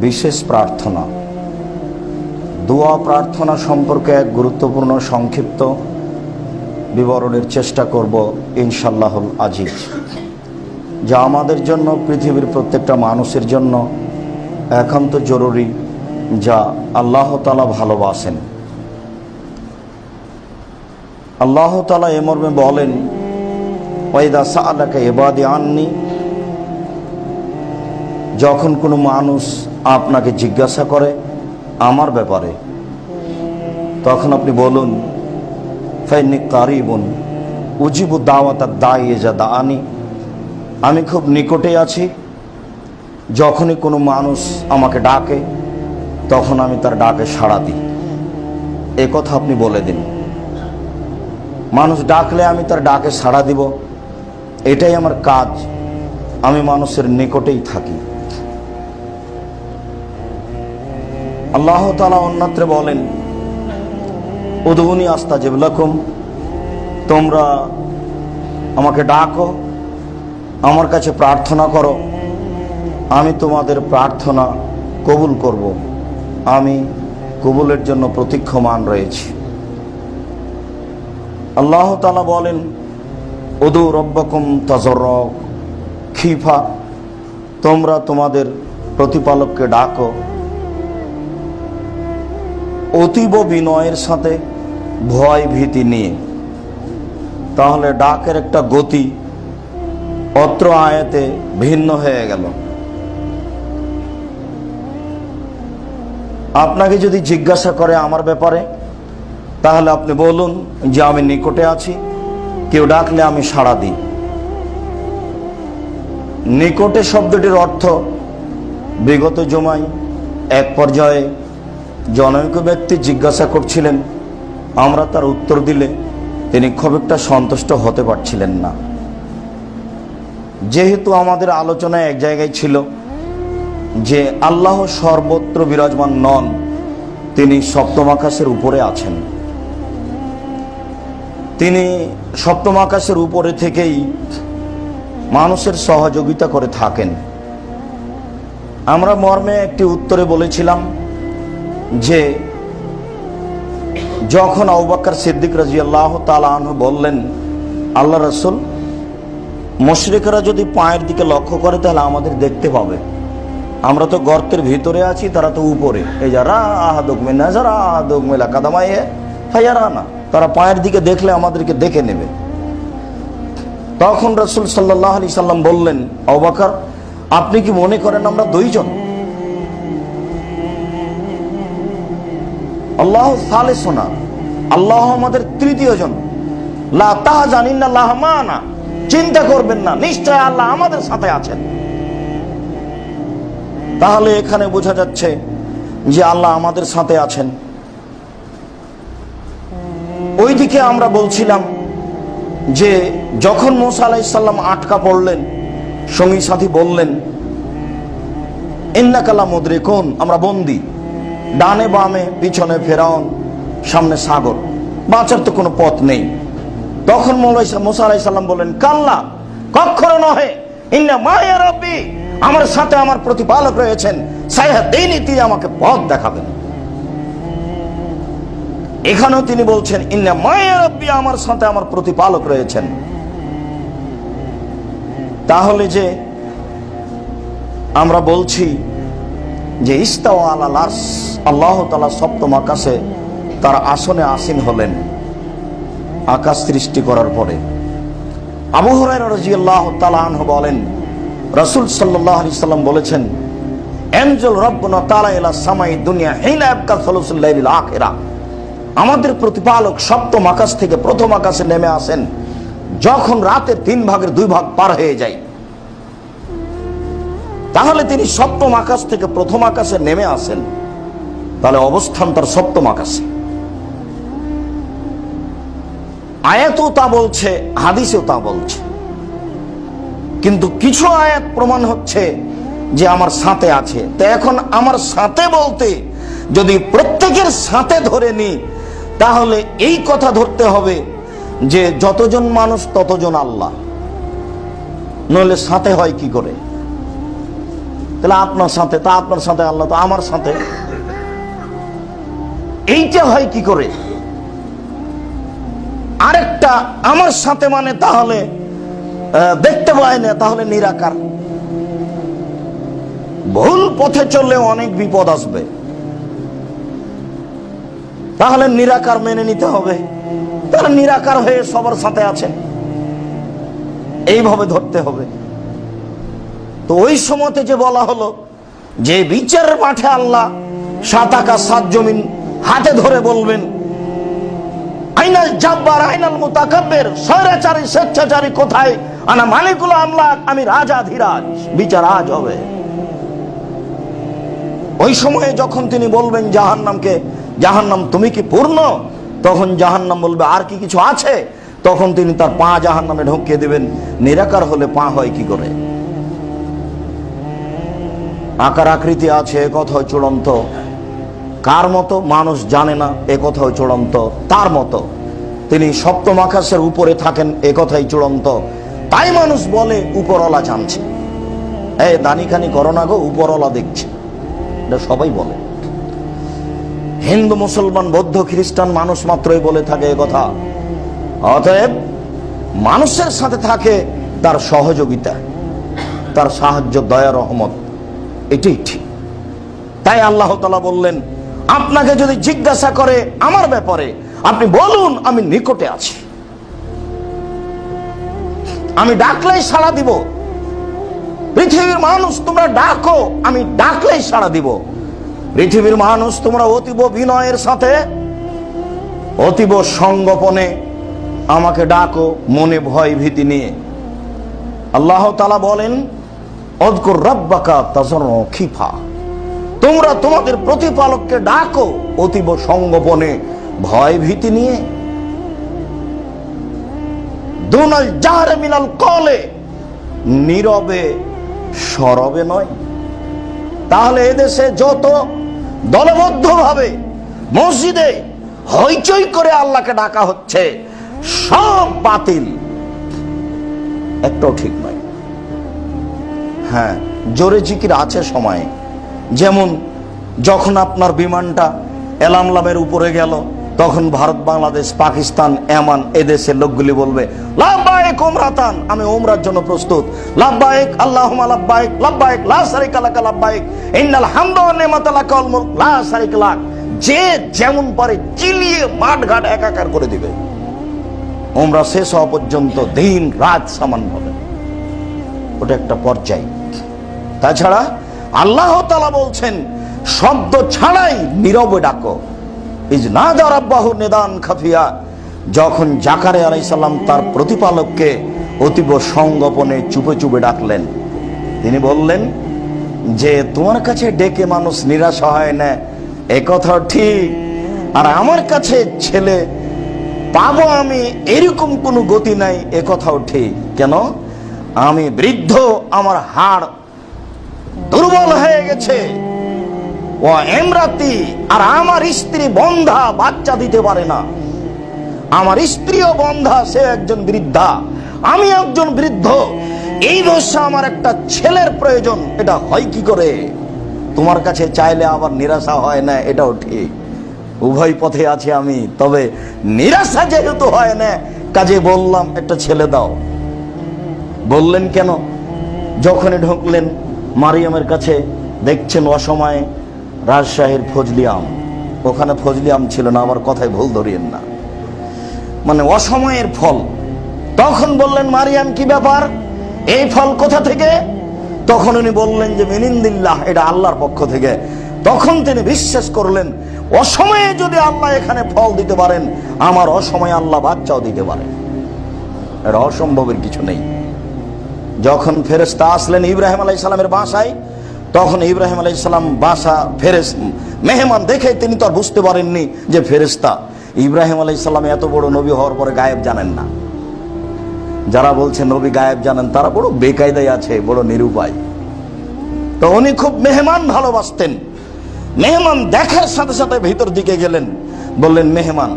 বিশেষ প্রার্থনা, দোয়া প্রার্থনা সম্পর্কে এক গুরুত্বপূর্ণ সংক্ষিপ্ত বিবরণের চেষ্টা করব ইনশাআল্লাহুল আজিজ, যা আমাদের জন্য, পৃথিবীর প্রত্যেকটা মানুষের জন্য একান্ত জরুরি, যা আল্লাহ তাআলা ভালোবাসেন। আল্লাহ তাআলা এ মর্মে বলেন, ওয়াইদা সাআলাকা ইবাদি আন্নি, যখন কোনো মানুষ আপনাকে জিজ্ঞাসা করে আমার ব্যাপারে, তখন আপনি বলুন, ফাইন্নী কারিবুন উজিবু দাওয়াতাদ দাঈ ইযা দাআনি, আমি খুব নিকটে আছি, যখনই কোনো মানুষ আমাকে ডাকে তখন আমি তার ডাকে সাড়া দিই। এ কথা আপনি বলে দিন, মানুষ ডাকলে আমি তার ডাকে সাড়া দিব, এটাই আমার কাজ, আমি মানুষের নিকটেই থাকি। আল্লাহ তাআলা অন্যত্রে বলেন, উদউনি আস্তাজিব লাকুম, তোমরা আমাকে ডাকো, আমার কাছে প্রার্থনা করো, আমি তোমাদের প্রার্থনা কবুল করব, আমি কবুলের জন্য প্রতীক্ষমান রয়েছি। আল্লাহ তাআলা বলেন, উদু রব্বাকুম তাজাররু খিফা, তোমরা তোমাদের প্রতিপালককে ডাকো অতীব বিনয়ের সাথে, ভয় ভীতি নিয়ে। তাহলে ডাকের একটা গতি অত্র আয়াতে ভিন্ন হয়ে গেল। আপনাকে যদি জিজ্ঞাসা করে আমার ব্যাপারে, তাহলে আপনি বলুন যে আমি নিকটে আছি, কেউ ডাকলে আমি সাড়া দিই। নিকটে শব্দটির অর্থ, বিগত জুমায় এক পর্যায়ে জনৈক ব্যক্তি জিজ্ঞাসা করছিলেন, আমরা তার উত্তর দিলে তিনি খুব একটা সন্তুষ্ট হতে পারছিলেন না। যেহেতু আমাদের আলোচনায় এক জায়গায় ছিল যে আল্লাহ সর্বত্র বিরাজমান নন, তিনি সপ্তম আকাশের উপরে আছেন, তিনি সপ্তম আকাশের উপরে থেকেই মানুষের সহযোগিতা করে থাকেন। আমরা মর্মে একটি উত্তরে বলেছিলাম যে যখন আবু বকর সিদ্দিক রাদিয়াল্লাহু তাআলা আনহু বললেন, আল্লাহ রাসূল, মুশরিকরা যদি পায়ের দিকে লক্ষ্য করে তাহলে আমাদের দেখতে পাবে, আমরা তো গর্তের ভিতরে আছি, তারা তো উপরে, এই যারা আহাদুক মিন নাযারা আহাদুক মিলা কাদামায়ে ফায়ারানা, তারা পায়ের দিকে দেখলে আমাদেরকে দেখে নেবে। তখন রাসূল সাল্লাল্লাহু আলাইহি সাল্লাম বললেন, আবু বকর, আপনি কি মনে করেন আমরা দুইজন? আল্লাহ সালেসুনা, আল্লাহ আমাদের তৃতীয় জন, লা তাহজান ইন্নাল্লাহ মা'ানা, চিন্তা করবেন না, নিশ্চয় আল্লাহ আমাদের সাথে আছেন। তাহলে এখানে বোঝা যাচ্ছে যে আল্লাহ আমাদের সাথে আছেন। ওইদিকে আমরা বলছিলাম যে যখন মূসা আলাইহিস সালাম আটকা পড়লেন, সঙ্গী সাথী বললেন, ইন্নাকা লামুদরিকুন, আমরা বন্দী, ডানে বামে পিছনে ফেরাউন, সামনে সাগর, বাঁচার তো কোনো পথ নেই। তখন মূসা আলাইহিস সালাম বললেন, কাল্লা, কখনো নহে, ইন্না মা'ইয়া রাব্বি, আমার সাথে আমার প্রতিপালক রয়েছেন, সায়াহদিনী, তিনি আমাকে পথ দেখাবেন। এখানেও তিনি বলছেন, ইন্না মা'ইয়া রাব্বি, আমার সাথে আমার প্রতিপালক রয়েছেন। তাহলে যে আমরা বলছি যে ইস্তাওয়া আলাল আরশ, আল্লাহ তাআলা সপ্তম আকাশে তার আসনে আসীন হলেন আকাশ সৃষ্টি করার পরে। আবু হুরায়রা রাদিয়াল্লাহু তাআলা আনহু বলেন, রাসূল সাল্লাল্লাহু আলাইহি সাল্লাম বলেছেন, আনজাল রাব্বুনা তাআলা ইলা সামাই দুনিয়া হিনা ইয়াবকা সুলুসুল লাইলিল আখিরা, আমাদের প্রতিপালক সপ্তম আকাশ থেকে প্রথম আকাশে নেমে আসেন যখন রাতের 3 ভাগের 2 ভাগ পার হয়ে যায়। তাহলে তিনি সপ্তম আকাশ থেকে প্রথম আকাশে নেমে আসেন, তাহলে অবস্থান তার সপ্তম আকাশে। আয়াতও তা বলছে, হাদিসেও তা বলছে, কিন্তু কিছু আয়াত প্রমাণ হচ্ছে যে আমার সাথে আছে। তো এখন আমার সাথে বলতে যদি প্রত্যেকের সাথে ধরে নি, তাহলে এই কথা ধরতে হবে যে যতজন মানুষ ততজন আল্লাহ, নইলে সাথে হয় কি করে? তাহলে আপনার সাথে, তা আপনার সাথে আল্লাহ তো আমার সাথে, এইটা হয় কি করে? আরেকটা আমার সাথে মানে তাহলে দেখতে পায় না, তাহলে নিরাকার। ভুল পথে চললে অনেক বিপদ আসবে, তাহলে নিরাকার মেনে নিতে হবে। তাহলে নিরাকার হয়ে সবার সাথে আছে, এইভাবে ধরতে হবে। তো ওই সময়তে যে বলা হলো যে বিচারের মাঠে আল্লাহ 7 আকাশ 7 জমিন হাতে ধরে বলবেন, আইনাল জাব্বার আইনাল মুতাকাব্বির, স্বৈরাচারী স্বেচ্ছাচারী কোথায়? আনা মালিকুল আমলাক, আমি রাজাধিরাজ। বিচার আজ হবে। ওই সময়ে যখন তিনি বলবেন জাহান্নামকে, জাহান্নাম তুমি কি পূর্ণ? তখন জাহান্নাম বলবে আর কি কিছু আছে? তখন তিনি তার পা জাহান্নামে ঢুকিয়ে দেবেন। নিরাকার হলে পা হয় কি করে? আকার আকৃতি আছে, এ কথাও চূড়ান্ত। কার মতো মানুষ জানে না, এ কথাও চূড়ান্ত। তার মতো তিনি সপ্তম আকাশের উপরে থাকেন, এ কথাই চূড়ান্ত। তাই মানুষ বলে উপরওয়ালা জানছে। এই দানিখানি করো না গো, উপরওয়ালা দেখছে, এটা সবাই বলে। হিন্দু, মুসলমান, বৌদ্ধ, খ্রিস্টান মানুষ মাত্রই বলে থাকে এ কথা। অতএব মানুষের সাথে থাকে তার সহযোগিতা, তার সাহায্য, দয়া, রহমত, এটাই ঠিক। তাই আল্লাহ তাআলা বললেন, আপনাকে যদি জিজ্ঞাসা করে আমার ব্যাপারে, আপনি বলুন আমি নিকটে আছি, আমি ডাকলেই সাড়া দিব। পৃথিবীর মানুষ তোমরা ডাকো, আমি ডাকলেই সাড়া দিব। পৃথিবীর মানুষ তোমরা অতীব বিনয়ের সাথে, অতীব সংগোপনে আমাকে ডাকো, মনে ভয় ভীতি নিয়ে। আল্লাহ তাআলা বলেন, অযকুর রাব্বাকা তাযাররু খিফা, তোমরা তোমাদের প্রতিপালককে ডাকো অতীব সংগোপনে, ভয় ভীতি নিয়ে। দুনাল জাহরে মিনাল কওলে, নীরবে সরবে নয়। তাহলে এদেশে যত দলবদ্ধভাবে মসজিদে হইচই করে আল্লাহকে ডাকা হচ্ছে, সব বাতিল, একটাও ঠিক নয়। হ্যাঁ, জোরে জিকির আছে সময়। যেমন যখন আপনার বিমানটা এলামলামের উপরে গেল, তখন ভারত, বাংলাদেশ, পাকিস্তান, এমান এদেশের লোকগুলি বলবে, লাব্বাইক উমরাতান, আমি উমরার জন্য প্রস্তুত। লাব্বাইক আল্লাহুম্মা লাব্বাইক, লাব্বাইক লা শারীকা লাকা লাব্বাইক, ইন্নাল হামদা ওয়ান নি'মাতা লাকা ওয়াল মুলক লা শারীকা লাক। যে যেমন পারে চিলিয়ে মাঠঘাট একাকার করে দিবে। উমরা শেষ হওয়া পর্যন্ত দিন রাত সমান হবে, ওটা একটা পর্যায়। তাছাড়া আল্লাহ তাআলা বলছেন, শব্দ ছাড়াই নীরবে ডাকো। ইজনাদা রাব্বাহু নিদান খাফিয়া, যখন জাকারিয়া আলাইহিস সালাম তার প্রতিপালককে অতীব সংগোপনে চুপে চুপে ডাকলেন, তিনি বললেন যে তোমার কাছে ডেকে মানুষ নিরাশা হয় না, এ কথা ঠিক। আর আমার কাছে ছেলে পাবো আমি, এরকম কোনো গতি নাই, এ কথাও ঠিক। কেন? আমি বৃদ্ধ, আমার হাড় দুর্বল হয়ে গেছে। ও এমরাতি, আর আমার স্ত্রী বন্ধা, বাচ্চা দিতে পারে না। আমার স্ত্রীও বন্ধা, সে একজন বৃদ্ধা, আমি একজন বৃদ্ধ। এই বয়সে আমার একটা ছেলের প্রয়োজন, এটা হয় কি করে? তোমার কাছে চাইলে আবার নিরাশা হয় না, এটাও ঠিক। উভয় পথে আছি আমি, তবে নিরাশা যেহেতু হয় না, কাজে বললাম একটা ছেলে দাও। বললেন কেন? যখনই ঢুকলেন মারিয়ামের কাছে, দেখছেন অসময়ে রাজশাহীর ফজলি আম, ওখানে ফজলি আম ছিল না, আমার কথায় ভুল ধরিয়েন না, মানে অসময়ের ফল। তখন বললেন, মারিয়াম কি ব্যাপার, এই ফল কোথা থেকে? তখন উনি বললেন যে মিনিন্দিল্লাহ, এটা আল্লাহর পক্ষ থেকে। তখন তিনি বিশ্বাস করলেন, অসময়ে যদি আল্লাহ এখানে ফল দিতে পারেন, আমার অসময়ে আল্লাহ বাচ্চাও দিতে পারেন, এটা অসম্ভবের কিছু নেই। যখন ফেরেশতা আসলেন ইব্রাহিম আলাইহিস সালামের বাসায়, তখন ইব্রাহিম আলাইহিস সালাম বাসা মেহমান দেখে তিনি তো আর বুঝতে পারেননি যে ফেরেশতা। ইব্রাহিম আলাইহিস সালাম এত বড় নবী হওয়ার পরে গায়েব জানেন না। যারা বলছে নবী গায়েব জানেন, তারা বড় বেকায়দায় আছে, বড় নিরুপায়। তো উনি খুব মেহমান ভালোবাসতেন। মেহমান দেখার সাথে সাথে ভিতর দিকে গেলেন, বললেন, মেহমান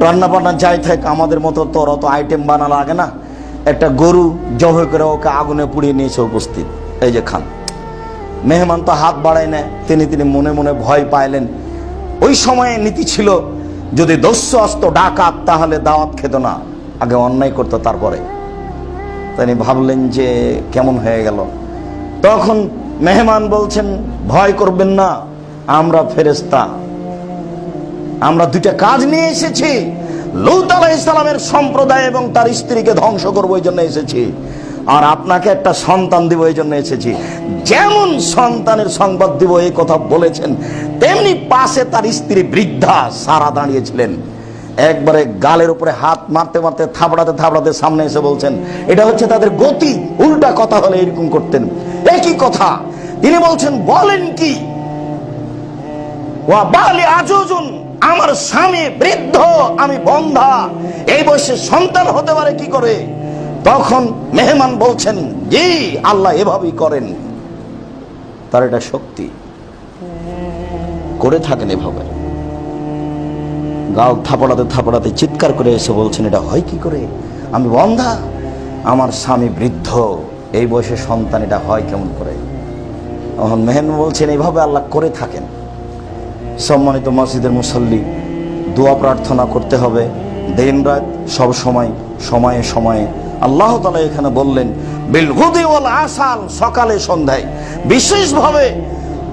রান্না বান্না যাই থাক, আমাদের মতো তোর অত আইটেম বানা লাগে না, একটা গরু জবাই করে ওকে আগুনে পুড়িয়ে নিয়েছে উপস্থিত, এই যে খান। মেহমান তো হাত বাড়ায় না, তিনি মনে মনে ভয় পাইলেন। ওই সময়ে নীতি ছিল, যদি দস্যু আসতো ডাকাত তাহলে দাওয়াত খেত না, আগে অন্যায় করতো তারপরে। তিনি ভাবলেন যে কেমন হয়ে গেল। তখন মেহমান বলছেন, ভয় করবেন না, আমরা ফেরেশতা, আমরা দুইটা কাজ নিয়ে এসেছি। লূত আলাইহিস সালামের সম্প্রদায় এবং তার স্ত্রীকে ধ্বংস করবো এই জন্য এসেছি, আর আপনাকে একটা সন্তান দিব এই জন্য এসেছি। যেমন সন্তানের সংবাদ দিব এই কথা বলেছেন, তেমনি পাশে তার স্ত্রী বৃদ্ধা সারা দাঁড়িয়েছিলেন। একবারে গালের উপরে হাত মারতে মারতে থাবড়াতে থাবড়াতে সামনে এসে বলছেন, এটা হচ্ছে তাদের গতি, উল্টা কথা হলে এরকম করতেন। একই কথা তিনি বলছেন, বলেন কি? ওয়া বালি আজুজুন, আমার স্বামী বৃদ্ধ, আমি বন্ধা, এই বয়সে সন্তান হতে পারে কি করে? তখন মেহমান বলছেন, জি আল্লাহ এভাবেই করেন, তার এটা শক্তি, করে থাকেন এভাবে। গাল থাপড়াতে থাপড়াতে চিৎকার করে এসে বলছেন, এটা হয় কি করে? আমি বন্ধা, আমার স্বামী বৃদ্ধ, এই বয়সে সন্তান, এটা হয় কেমন করে? তখন মেহমান বলছেন, এইভাবে আল্লাহ করে থাকেন। সম্মানিত মসজিদের মুসল্লি, দোয়া প্রার্থনা করতে হবে দিন রাত, সব সময়, সময়ে সময়ে। আল্লাহ তাআলা এখানে বললেন বিল গুদি ওয়াল আসাল, সকালে সন্ধ্যায়, বিশেষভাবে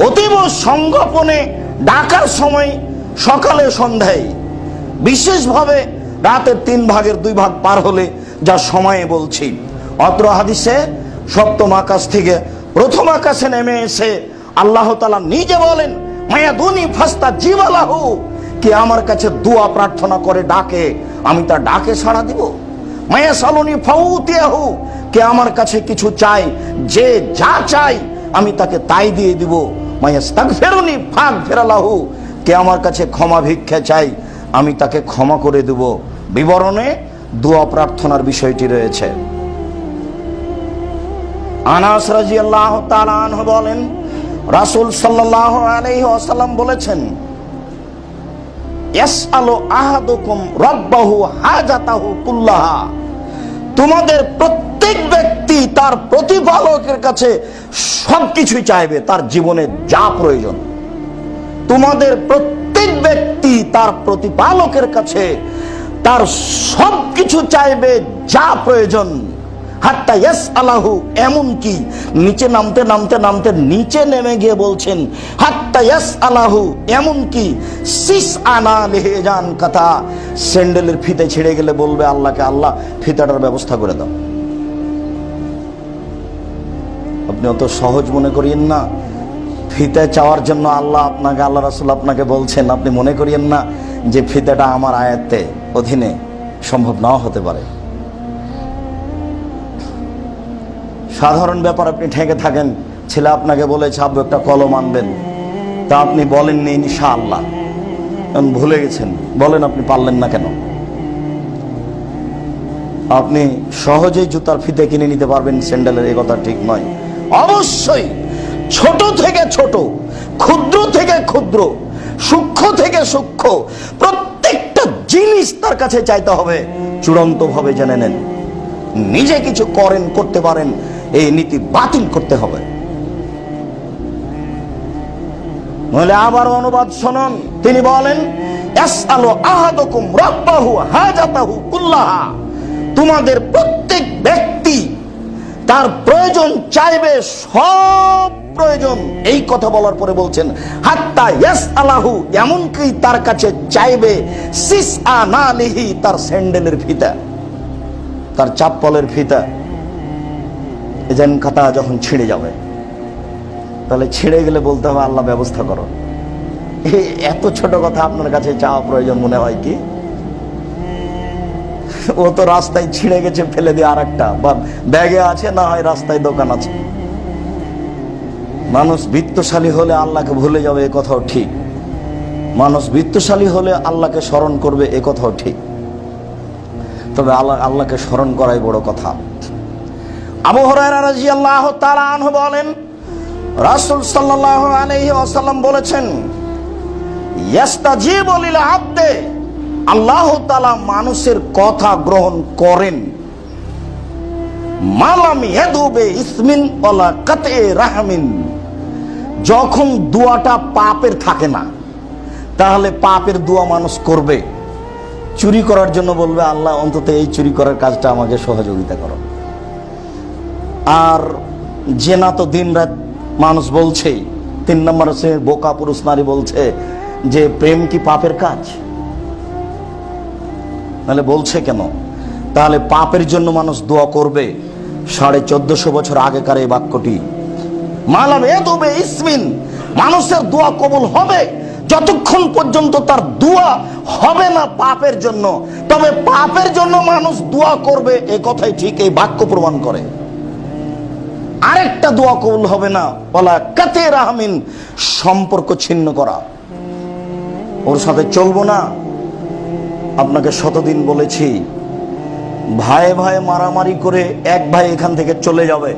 অতীব সংগোপনে ডাকার সময় সকালে সন্ধ্যায়, বিশেষভাবে রাতের 3 ভাগের 2 ভাগ পার হলে, যা সময়ে বলছি। অত্র হাদিসে সপ্তম আকাশ থেকে প্রথম আকাশে নেমে এসে আল্লাহ তাআলা নিজে বলেন, মায়াদুনি ফাস্তাজিব লাহু, কে আমার কাছে দোয়া প্রার্থনা করে ডাকে, আমি তার ডাকে সাড়া দিব। মায়াসালুনি ফাউতিয়াহু, কে আমার কাছে কিছু চাই, যে যা চাই আমি তাকে তাই দিয়ে দিব। মায়াস্তাগফিরুনি ফাগফির লাহু, কে আমার কাছে ক্ষমা ভিক্ষা চাই, আমি তাকে ক্ষমা করে দেব। বিবরণে দোয়া প্রার্থনার বিষয়টি রয়েছে। আনাস রাদিয়াল্লাহু তাআলা আনহু বলেন, রাসূল সাল্লাল্লাহু আলাইহি ওয়াসাল্লাম বলেছেন, ইয়াসআলু আহাদুকুম রাব্বাহু হাজাতাহু কুল্লাহা, তোমাদের প্রত্যেক ব্যক্তি তার প্রতিপালকের কাছে সবকিছুই চাইবে, তার জীবনে যা প্রয়োজন। তোমাদের প্রত্যেক ব্যক্তি তার প্রতিপালকের কাছে তার সবকিছু চাইবে, যা প্রয়োজন। হাত্তা ইয়াসআলাহু, এমনকি নিচে নামতে নামতে নামতে নিচে নেমে গিয়ে বলছেন, হাত্তা ইয়াসআলাহু, এমনকি সিস আনা লেহেজান কথা, স্যান্ডেলের ফিতে ছিঁড়ে গেলে বলবে আল্লাহকে, আল্লাহ ফিতাটার ব্যবস্থা করে দাও। আপনি অত সহজ মনে করিয়েন না ফিতে চাওয়ার জন্য আল্লাহ আপনাকে, আল্লাহ রাসূল আপনাকে বলছেন। আপনি মনে করিয়েন না যে ফিতাটা আমার আয়াতে অধীনে, সম্ভব নাও হতে পারে। সাধারণ ব্যাপার আপনি ঠেকে থাকেন, ছেলে আপনাকে বলেছে আব্বু একটা কলম আনবেন, তা আপনি বলেননি ইনশাআল্লাহ, ভুলে গেছেন, বলেন আপনি পারলেন না কেন? আপনি সহজেই জুতার ফিতে কিনে নিতে পারবেন স্যান্ডেলের, এই কথা ঠিক নয়। অবশ্যই ছোট থেকে ছোট, ক্ষুদ্র থেকে ক্ষুদ্র, সূক্ষ্ম থেকে সূক্ষ্ম, প্রত্যেকটা জিনিস তার কাছে চাইতে হবে। চূড়ান্ত ভাবে জেনে নেন, নিজে কিছু করেন, করতে পারেন, এই নীতি বাতিল করতে হবে। নইলে আবার অনুবাদ শুনুন, তিনি বলেন, ইয়াসআলু আহাদুকুম রাব্বাহু হাজাতাহু কুল্লাহা, তোমাদের প্রত্যেক ব্যক্তি তার প্রয়োজন চাইবে, সব প্রয়োজন। এই কথা বলার পরে বলছেন, হাত্তা ইয়াসআলাহু, এমনকি তার কাছে চাইবে, সিস আনালিহি, তার স্যান্ডেলের ফিতা, তার চাপ্পলের ফিতা। এজেন কাটা যখন ছিঁড়ে যাবে, তাহলে ছিঁড়ে গেলে বলতে হবে আল্লাহ ব্যবস্থা করো। এত ছোট কথা আপনার কাছে চাওয়া প্রয়োজন মনে হয় কি? ও তো রাস্তায় ছিঁড়ে গেছে, ফেলে দিয়ে আর একটা, বা ব্যাগে আছে, না হয় রাস্তায় দোকান আছে। মানুষ বিত্তশালী হলে আল্লাহকে ভুলে যাবে, এ কথাও ঠিক। মানুষ বিত্তশালী হলে আল্লাহকে স্মরণ করবে, এ কথাও ঠিক। তবে আল্লাহকে স্মরণ করাই বড় কথা। আবু হুরায়রা রাদিয়াল্লাহু তাআলা আনহু বলেন, রাসূল সাল্লাল্লাহু আলাইহি ওয়াসাল্লাম বলেছেন, ইয়াস্তাজিবু লিল আবদে, আল্লাহ তাআলা মানুষের কথা গ্রহণ করেন, মালাম ইয়াদুবে ইসমিন ওয়ালা কাতএ রাহমিন, যখন দোয়াটা পাপের থাকে না, তাহলে পাপের দোয়া মানুষ করবে। চুরি করার জন্য বলবে আল্লাহ অন্তত এই চুরি করার কাজটা আমাকে সহযোগিতা করো। আর জেনা তো দিন রাত মানুষ বলছেই। 3 নম্বর শ্রেণীর বোকা পুরুষ নারী বলছে যে প্রেম কি পাপের কাজ? তাহলে বলছে কেন? তাহলে পাপের জন্য মানুষ দোয়া করবে। 1450 বছর আগেকার এই বাক্যটি, মালাম এদবে ইসমিন, মানুষের দোয়া কবুল হবে যতক্ষণ পর্যন্ত তার দোয়া হবে না পাপের জন্য। তবে পাপের জন্য মানুষ দোয়া করবে, এই কথাই ঠিক, এই বাক্য প্রমাণ করে। আরেকটা দোয়া কবুল হবে না, বলা কাতে রাহমিন, সম্পর্ক ছিন্ন করা, ওর সাথে চলবো না। আপনাকে শতদিন বলেছি, ভাই ভাই মারামারি করে এক ভাই এখান থেকে চলে যাবে,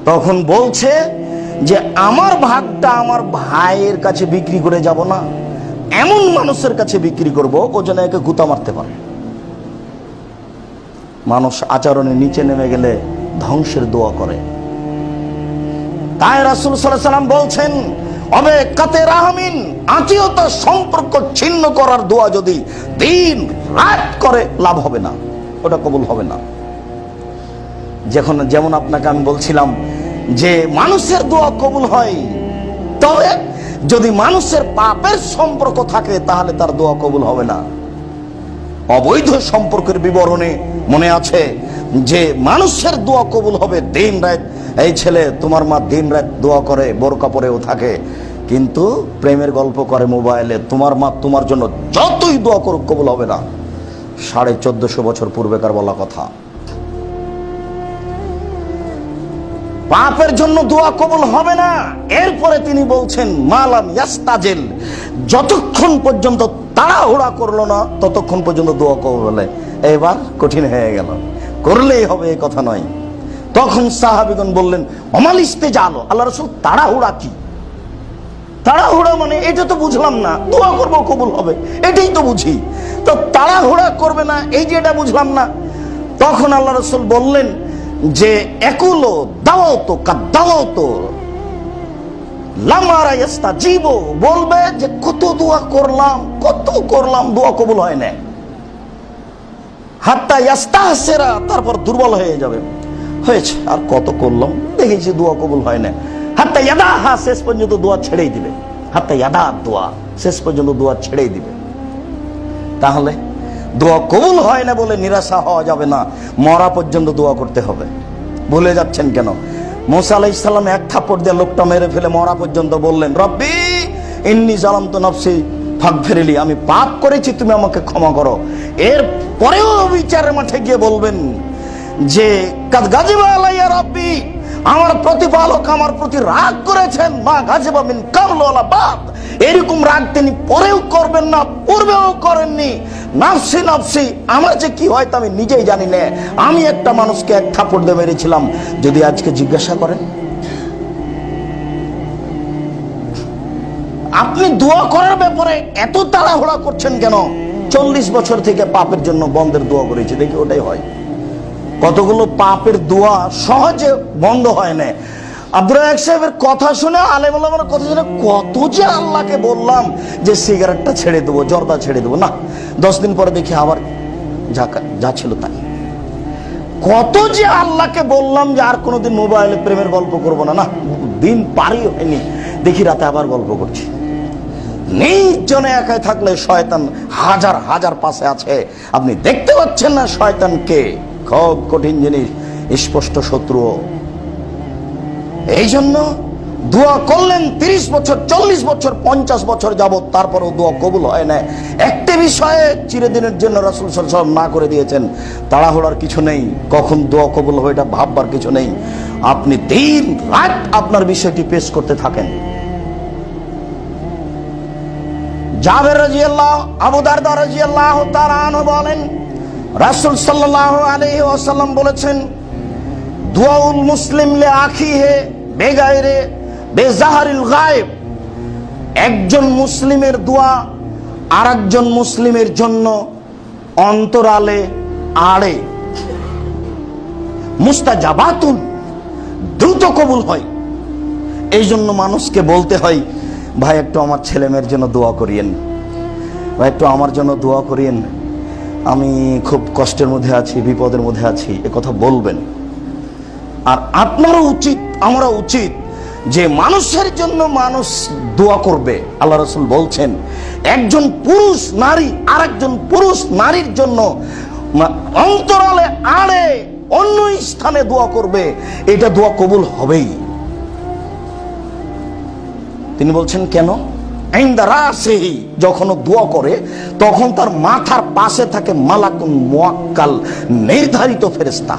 তখন বলছে যে আমার ভাগটা আমার ভাইয়ের কাছে বিক্রি করে যাব না, এমন মানুষের কাছে বিক্রি করব ও যেন একে গুতা মারতে পারে। মানুষ আচরণে নিচে নেমে গেলে ধ্বংসের দোয়া করে। তাই রাসূল সাল্লাল্লাহু আলাইহি ওয়াসাল্লাম বলছেন, অবে কাতে রাহমিন, আত্মীয়তার সম্পর্ক ছিন্ন করার দোয়া যদি দিন রাত করে লাভ হবে না, ওটা কবুল হবে না। যেমন আপনাকে আমি বলছিলাম যে মানুষের দোয়া কবুল হয়, তবে যদি মানুষের পাপের সম্পর্ক থাকে তাহলে তার দোয়া কবুল হবে না। অবৈধ সম্পর্কের বিবরণে মনে আছে যে মানুষের দোয়া কবুল হবে দিন রাত। এই ছেলে, তোমার মা দিন রাত দোয়া করে, বোরকা পরেও থাকে, কিন্তু প্রেমের গল্প করে মোবাইলে, তোমার মা তোমার জন্য যতই দোয়া করুক কবুল হবে না। 1450 বছর পূর্বেকার বলা কথা। পাপের জন্য দোয়া কবুল হবে না। এরপরে তিনি বলছেন মালাম ইয়াস্তাজিল, যতক্ষণ পর্যন্ত তাড়াহুড়া করলো না ততক্ষণ পর্যন্ত দোয়া কবুল হলে। এবার কঠিন হয়ে গেল, করলেই হবে এই কথা নয়। তখন সাহাবীগণ বললেন অমাল ইস্তেজাল, আল্লাহ রাসূল তাড়াহুড়া কি? তাড়াহুড়া মানে এটা তো বুঝলাম না, দোয়া করবো কবুল হবে এটাই তো বুঝি, তো তাড়াহুড়া করবে না এই যে এটা বুঝলাম না। তখন আল্লাহ রাসূল বললেন যে একুলো দাওয়াতো কাদাওয়াতো লামারা ইস্তাজিবু, বলবে যে কত দোয়া করলাম দোয়া কবুল হয় না। হাত্তা ইয়াস্তাহসিরা, তারপর দুর্বল হয়ে যাবে, হয়েছে আর কত করলাম, দেখেছি দোয়া কবুল হয় না। হাত্তা ইয়াদাহা, শেষ পর্যন্ত দোয়া ছেড়েই দিবে। হাত্তা ইয়াদা দোয়া, শেষ পর্যন্ত দোয়া ছেড়েই দিবে। তাহলে দোয়া কবুল হয় না বলে নিরাশা হওয়া যাবে না, মরা পর্যন্ত দোয়া করতে হবে। ভুলে যাচ্ছেন কেন? মুসা আলাইহিস সালাম এক থাপ্পড় দিয়ে লোকটা মেরে ফেলে মরা পর্যন্ত বললেন রব্বি ইন্নী যালামতু নাফসি ফাগফিরলি, আমি পাপ করেছি তুমি আমাকে ক্ষমা করো। এর পরেও বিচারের মাঠে গিয়ে বলবেন যে কাদ গাজিবা আলাইয়া রাব্বি, আমার প্রতিপালক আমার প্রতি রাগ করেছেন, মা গাজিবা মিন কাবল ওয়ালা বাদ, এরকম রাগ তিনি পরেও করবেন না, পূর্বেও করেননি। নাফসি নাফসি, আমার যে কি হয় তা আমি নিজেই জানি না, আমি একটা মানুষকে এক থাপ্পড় দিয়ে মেরেছিলাম। যদি আজকে জিজ্ঞাসা করেন আপনি দোয়া করার ব্যাপারে এত তাড়াহুড়া করছেন কেন? 40 বছর থেকে পাপের জন্য বন্ধের দোয়া করেছি, দেখি ওটাই হয়। কতগুলো পাপের দোয়া সহজে বন্ধ হয় না। আব্দুর রাজ্জাক সাহেবের কথা শুনে, আলেম ওলামার কথা শুনে কত যে আল্লাহকে বললাম যে সিগারেটটা ছেড়ে দেবো, জর্দা ছেড়ে দেবো, না 10 দিন পরে দেখি আবার যা ছিল তাই। কত যে আল্লাহকে বললাম যে আর কোনোদিন মোবাইলে প্রেমের গল্প করবো না, না দিন পারই হয়নি, দেখি রাতে আবার গল্প করছি। নির্জনে একাই থাকলে শয়তান হাজার হাজার পাশে আছে, আপনি দেখতে পাচ্ছেন না শয়তানকে? খুব কঠিন জিনিস, স্পষ্ট শত্রু। এই জন্য দোয়া করলেন 30 বছর 40 বছর 50 বছর যাবত, তারপরেও দোয়া কবুল হয় না। একটা বিষয়ে চিরদিনের জন্য রাসূল সাল্লাল্লাহু আলাইহি ওয়াসাল্লাম না করে দিয়েছেন, তাড়াহুড়ার কিছু নেই, কখন দোয়া কবুল হবে এটা ভাববার কিছু নেই। আপনি দিন রাত আপনার বিষয়টি পেশ করতে থাকেন। জাবের রাদিয়াল্লাহু, আবু দারদা রাদিয়াল্লাহু তাআলা আনহু বলেন রাসূল সাল্লাল্লাহু আলাইহি ওয়াসাল্লাম বলেছেন দুআউল মুসলিম লি আখিহি বেগাইরে বেজাহারিল গায়ব, একজন মুসলিমের দোয়া আরেকজন মুসলিমের জন্য অন্তরালে আড়ে মুস্তাজাবাতুন, দ্রুত কবুল হয়। এই জন্য মানুষকে বলতে হয়, ভাই একটু আমার ছেলে মেয়ের জন্য দোয়া করিয়েন, ভাই একটু আমার জন্য দোয়া করিয়েন, আমি খুব কষ্টের মধ্যে আছি, বিপদের মধ্যে আছি, এ কথা বলবেন। আর আপনারও উচিত, আমরা উচিত যে মানুষের জন্য মানুষ দোয়া করবে। আল্লাহ রাসূল বলছেন, একজন পুরুষ নারী আর একজন পুরুষ নারীর জন্য অন্তরালে আড়ে অন্য স্থানে দোয়া করবে, এটা দোয়া কবুল হবেই। তিনি বলছেন কেন? যখন দোয়া করে তখন তার মাথার পাশে থাকে মালাকুন মুআক্কাল, নির্ধারিত ফেরেশতা।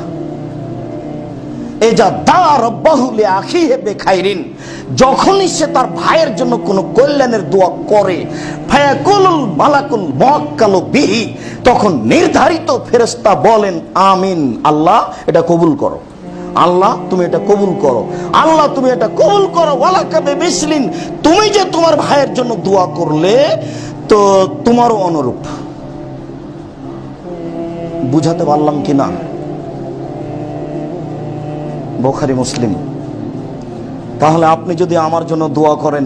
যখনই সে তার ভাইয়ের জন্য কোনো কল্যাণের দোয়া করে, তখন নির্ধারিত ফেরেশতা বলেন আমিন, আল্লাহ এটা কবুল করো, আল্লাহ তুমি এটা কবুল করো, আল্লাহ তুমি এটা কবুল করো। ওয়ালাকা বিমিসলিন, তুমি যে তোমার ভাইয়ের জন্য দোয়া করলে তো তোমারও অনুরূপ। বুঝাতে পারলাম কি না? বুখারী মুসলিম। তাহলে আপনি যদি আমার জন্য দোয়া করেন,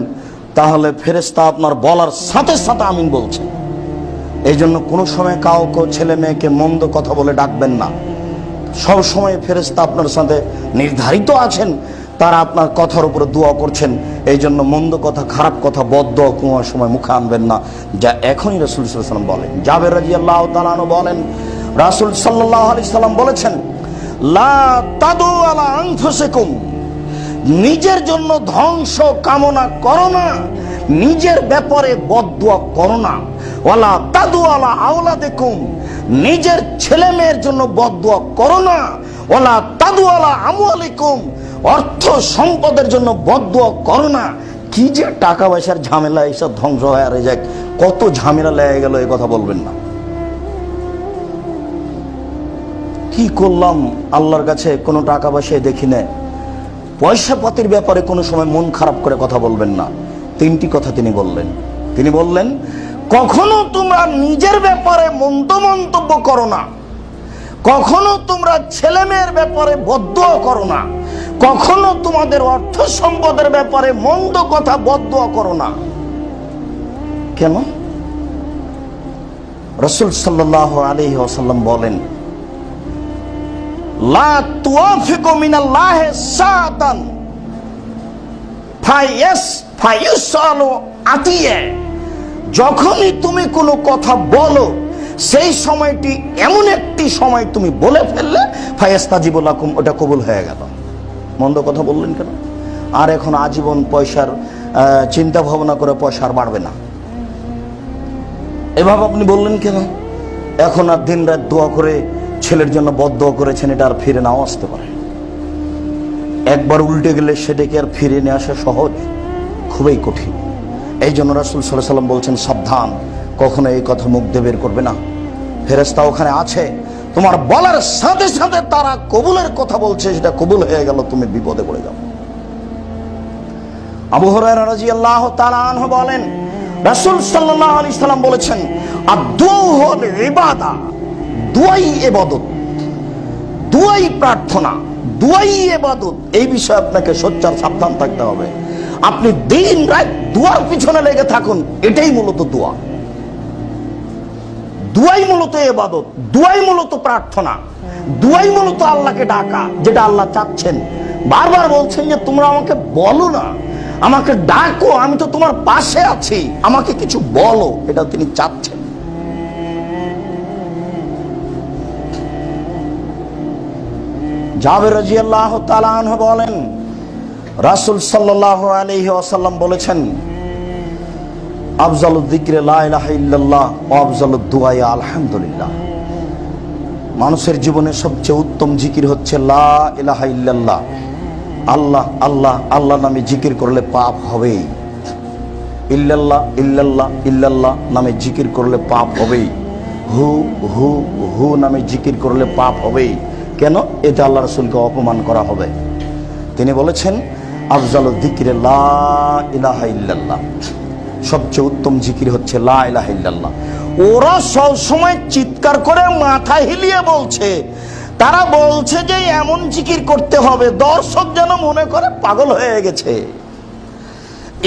তাহলে ফেরেশতা আপনার বলার সাথে সাথে আমিন বলছেন। এই জন্য কোনো সময় কাউকে, ছেলে মেয়েকে মন্দ কথা বলে ডাকবেন না। সব সময় ফেরেশতা আপনার সাথে নির্ধারিত আছেন, তারা আপনার কথার উপরে দোয়া করছেন। এই জন্য মন্দ কথা, খারাপ কথা, বদদোয়া কোনো সময় মুখে আনবেন না, যা এখনই রাসূল সাল্লাল্লাহু আলাইহি ওয়াসাল্লাম বলেন। জাবের রাদিয়াল্লাহু তাআলা আনহু বলেন, রাসূল সাল্লাল্লাহু আলাইহি ওয়াসাল্লাম বলেছেন, লা তাদু আলা আনফুসিকুম, নিজের জন্য ধ্বংস কামনা করো না, নিজের ব্যাপারে বদদোয়া করো না। ওয়ালা তাদু আলা আওলাদিকুম, নিজের ছেলে মেয়ের জন্য বদদোয়া করো না। ওয়ালা তাদু আলা আমওয়ালিকুম, অর্থ সম্পদের জন্য বদদোয়া করো না। কি যে টাকা পয়সার ঝামেলা, এইসব ধ্বংস হয়ে আর যাক, কত ঝামেলা লেগে গেল, এই কথা বলবেন না। কি করলাম আল্লাহর কাছে কোনো টাকা পয়সায় দেখি না। পয়সা পাতির ব্যাপারে কোনো সময় মন খারাপ করে কথা বলবেন না। তিনটি কথা তিনি বললেন। তিনি বললেন, কখনো তোমরা নিজের ব্যাপারে মন্দ মন্তব্য করো না, কখনো তোমরা ছেলে মেয়ের ব্যাপারে বদদোয়া করো না, কখনো তোমাদের অর্থ সম্পদের ব্যাপারে মন্দ কথা বদদোয়া করো না। কেন? রাসূল সাল্লাল্লাহু আলাইহি ওয়াসাল্লাম বলেন, লা তুওয়াফিকু মিনাল্লাহি সাআতান ফায়ুসালু আতিয়া, যখনই তুমি কোনো কথা বলো সেই সময়টি এমন একটি সময় তুমি বলে ফেললে, ফায়াস্তাজিবু লাকুম, ওটা কবুল হয়ে গেল। মন্দ কথা বললেন কেন? আর এখন আজীবন পয়সার চিন্তা ভাবনা করে পয়সা আর বাড়বে না, এভাবে আপনি বললেন কেন? এখন আর দিন রাত দোয়া করে ছেলের জন্য বদদোয়া করেছেন, এটা আর ফিরে নাও আসতে পারে। একবার উল্টে গেলে সেটাকে আর ফিরে নিয়ে আসা সহজ, খুবই কঠিন। এই জন্য রাসূল সাল্লাল্লাহু আলাইহি ওয়াসাল্লাম বলছেন, সাবধান, কখনো এই কথা মুখ দিয়ে বের করবে না। ফেরেশতা ওখানে আছে, তোমার বলার সাথে সাথে তারা কবুলের কথা বলছে, সেটা কবুল হয়ে গেল, তুমি বিপদে পড়ে যাও। আবু হুরায়রা রাদিয়াল্লাহু তাআলা আনহু বলেন, রাসূল সাল্লাল্লাহু আলাইহি ওয়াসাল্লাম বলেছেন, আদ-দুআউ হুল ইবাদা, দুআই ইবাদত, দুআই প্রার্থনা, দুআই ইবাদত। এই বিষয়ে আপনাকে সোচ্চার সাবধান থাকতে হবে। আপনি দিন রাত দুয়ার পিছনে লেগে থাকুন, এটাই মূলত দোয়া। দুয়াই মূলত ইবাদত, দুয়াই মূলত প্রার্থনা, দুয়াই মূলত আল্লাহকে ডাকা, যেটা আল্লাহ চাচ্ছেন। বারবার বলছেন যে তোমরা আমাকে বলো না, আমাকে ডাকো, আমি তো তোমার পাশে আছি, আমাকে কিছু বলো, এটা তিনি চাচ্ছেন। জাবের রাদিয়াল্লাহু তাআলা আনহু বলেন, রাসূল সাল্লাল্লাহু আলাইহি ওয়াসাল্লাম বলেছেন, আফজালুয যিকরি লা ইলাহা ইল্লাল্লাহ ওয়া আফজালুদ দুআ আলহামদুলিল্লাহ। মানুষের জীবনে সবচেয়ে উত্তম জিকির হচ্ছে লা ইলাহা ইল্লাল্লাহ। আল্লাহ আল্লাহ আল্লাহ নামে জিকির করলে পাপ হবেই। ইল্লাল্লাহ ইল্লাল্লাহ ইল্লাল্লাহ নামে জিকির করলে পাপ হবেই। হু হু হু নামে জিকির করলে পাপ হবেই। কেন? এতে আল্লাহ রাসূলকে অপমান করা হবে। তিনি বলেছেন, আফজালুয যিকরি লা ইলাহা ইল্লাল্লাহ, সবচেয়ে উত্তম জিকির হচ্ছে লা ইলাহা ইল্লাল্লাহ। ওরা সব সময় চিৎকার করে মাথা হিলিয়ে বলছে, তারা বলছে যে এমন জিকির করতে হবে, দর্শক যেন মনে করে পাগল হয়ে গেছে।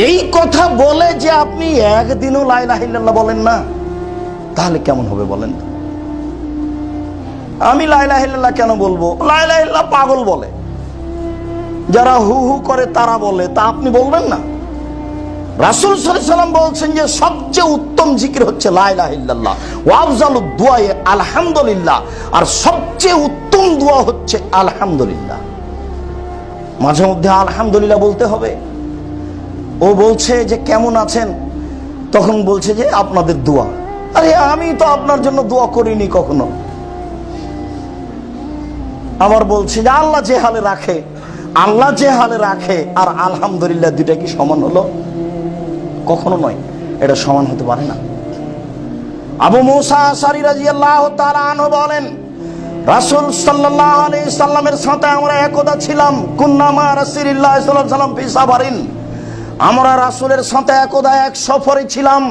এই কথা বলে যে আপনি একদিনও লা ইলাহা ইল্লাল্লাহ বলেন না, তাহলে কেমন হবে বলেন? আমি লা ইলাহা ইল্লাল্লাহ কেন বলবো? লা ইলাহা ইল্লাল্লাহ পাগল বলে, যারা হু হু করে তারা বলে, তা আপনি বলবেন না? রাসূল সাল্লাল্লাহু আলাইহি ওয়াসাল্লাম বলছেন যে সবচেয়ে উত্তম জিকির হচ্ছে লা ইলাহা ইল্লাল্লাহ, ওয়া আফজালুদ দুআ আলহামদুলিল্লাহ, আর সবচেয়ে উত্তম দোয়া হচ্ছে আলহামদুলিল্লাহ। মাঝে মধ্যে আলহামদুলিল্লাহ বলতে হবে। ও বলছে যে কেমন আছেন, তখন বলছে যে আপনাদের দোয়া। আরে আমি তো আপনার জন্য দোয়া করিনি কখনো। আবার বলছে যে আল্লাহ যে হালে রাখে, আল্লাহ যে হালে রাখে আর আলহামদুলিল্লাহ দুইটা কি সমান হলো? কখনো নয়, এটা সমান হতে পারে না। আবু মুসা আশআরী রাদিয়াল্লাহু তাআলা আনহু বলেন, রাসূল সাল্লাল্লাহু আলাইহি সাল্লামের সাথে আমরা একদা ছিলাম। কুন্না মা রাসূলিল্লাহ সাল্লাল্লাহু আলাইহি সাল্লাম ফি সাফারিন, আমরা রাসূলের সাথে একদা এক সফরে ছিলাম।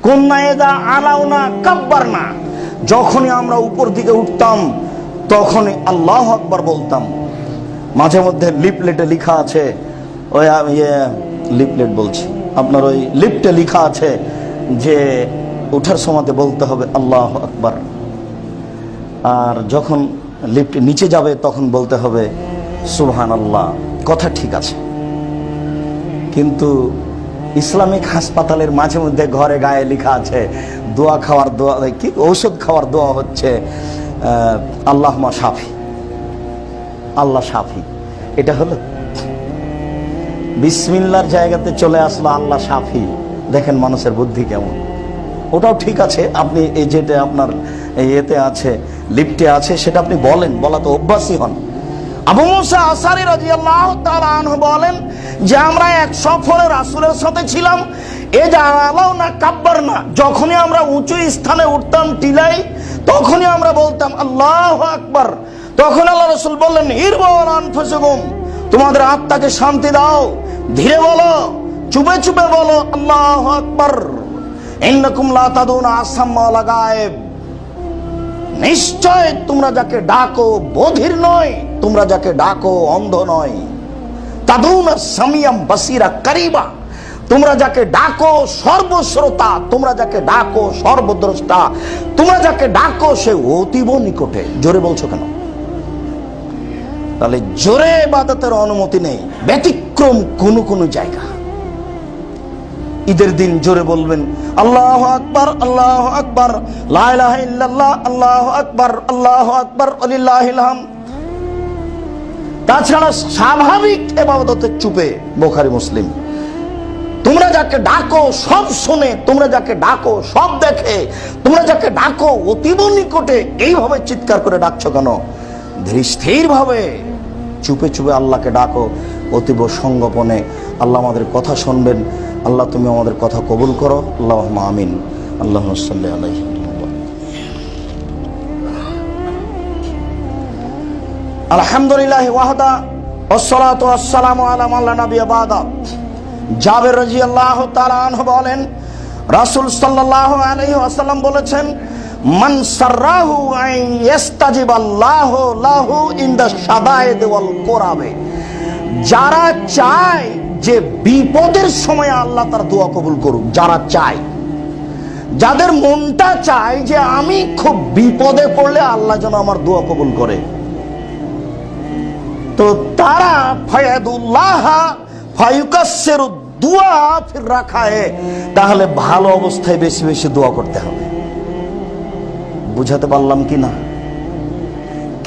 কুন্না ইযা আলাউনা কাব্বারনা, যখনই আমরা উপর দিকে উঠতাম তখনই আল্লাহু আকবার বলতাম। মাঝে মধ্যে লিফলেটে লেখা আছে, ওই লিফলেট বলছি, আপনার ওই লিফটে লেখা আছে যে ওঠার সময়তে বলতে হবে আল্লাহু আকবার, আর যখন লিফট নিচে যাবে তখন বলতে হবে সুবহানাল্লাহ। কথা ঠিক আছে, কিন্তু ইসলামিক হাসপাতালের মাঝে মধ্যে ঘরে গায়ে লেখা আছে দোয়া খাওয়ার দোয়া, কি ঔষধ খাওয়ার দোয়া হচ্ছে আল্লাহুম্মা শাফি, আল্লাহ শাফি। এটা হলো বিসমিল্লাহর জায়গাতে চলে আসলো আল্লাহ শাফি। দেখেন মানুষের বুদ্ধি কেমন। ওটাও ঠিক আছে, আপনি এই যেটা আপনার এতে আছে লিফটে আছে সেটা আপনি বলেন, বলা তো অভ্যাসই হন। আবু মুসা আশআরী রাদিয়াল্লাহু তাআলা আনহু বলেন যে আমরা এক সফরে রাসূলের সাথে ছিলাম। এ জালাও না কাব্বার না, যখনই আমরা উঁচু স্থানে উঠতাম টিলাই, তখনই আমরা বলতাম আল্লাহু আকবার। তখন আল্লাহ রাসূল বললেন ইরবাউন আনফুসুকুম, তোমাদের আত্মাকে শান্তি দাও, ধীরে বলো, চুপে চুপে বলো আল্লাহু আকবার। ইন্নাকুম লা তাদুনা আসাম্মা ওয়ালা গায়েব, নিশ্চয় তোমরা যাকে ডাকো বধির নয়, তোমরা যাকে ডাকো অন্ধ নয়। তাদুনা সামিয়াম বাসিরা কারিবা, তোমরা যাকে ডাকো সর্বশ্রোতা, তোমরা যাকে ডাকো সর্বদ্রষ্টা, তোমরা যাকে ডাকো সে অতীব নিকটে। জোরে বলছো কেন? তাহলে জোরে ইবাদতের অনুমতি নেই, ব্যতিক্রম কোন জায়গা। ঈদের দিন জোরে বলবেন আল্লাহু আকবার, আল্লাহু আকবার, লা ইলাহা ইল্লাল্লাহ, আল্লাহু আকবার, আল্লাহু আকবার, ওয়ালিল্লাহিল হামদ। তাছাড়া স্বাভাবিক ইবাদতে চুপে। বুখারী মুসলিম। তোমরা যাকে ডাকো সব শুনে, তোমরা যাকে ডাকো সব দেখে, তোমরা যাকে ডাকো অতীব নিকটে, এইভাবে চিৎকার করে ডাকছো কেন? ধীর স্থির ভাবে চুপে চুপে আল্লাহকে ডাকো, অতীব সংগোপনে। আল্লাহ আমাদের কথা শুনবেন। আল্লাহ তুমি আমাদের কথা কবুল করো। আল্লাহুম্মা আমিন। আল্লাহুম্মা সাল্লি আলাইহি। আলহামদুলিল্লাহ ওয়াহদা ওয়াসসালাতু ওয়াসসালামু আলা মান লা নাবিয়্যা বাদা। জাবের রাদিয়াল্লাহু তাআলা আনহু বলেন, রাসূল সাল্লাল্লাহু আলাইহি ওয়াসাল্লাম বলেছেন, মান সাররাহু আন ইস্তাজিবাল্লাহু লাহু ইনদা শাদায়েদ ওয়াল কুরাবে, যারা চায় যে বিপদের সময় আল্লাহ তার দোয়া কবুল করুক, যারা চায়, যাদের মনটা চায় যে আমি খুব বিপদে পড়লে আল্লাহ যেন আমার দোয়া কবুল করে, তো তারা ফায়াদুল্লাহ ফায়ুকাসসিরু দুআ ফির রাখায়ে, তাহলে ভালো অবস্থায় বেশি বেশি দোয়া করতে হবে। বুঝাতে পারলাম কি না?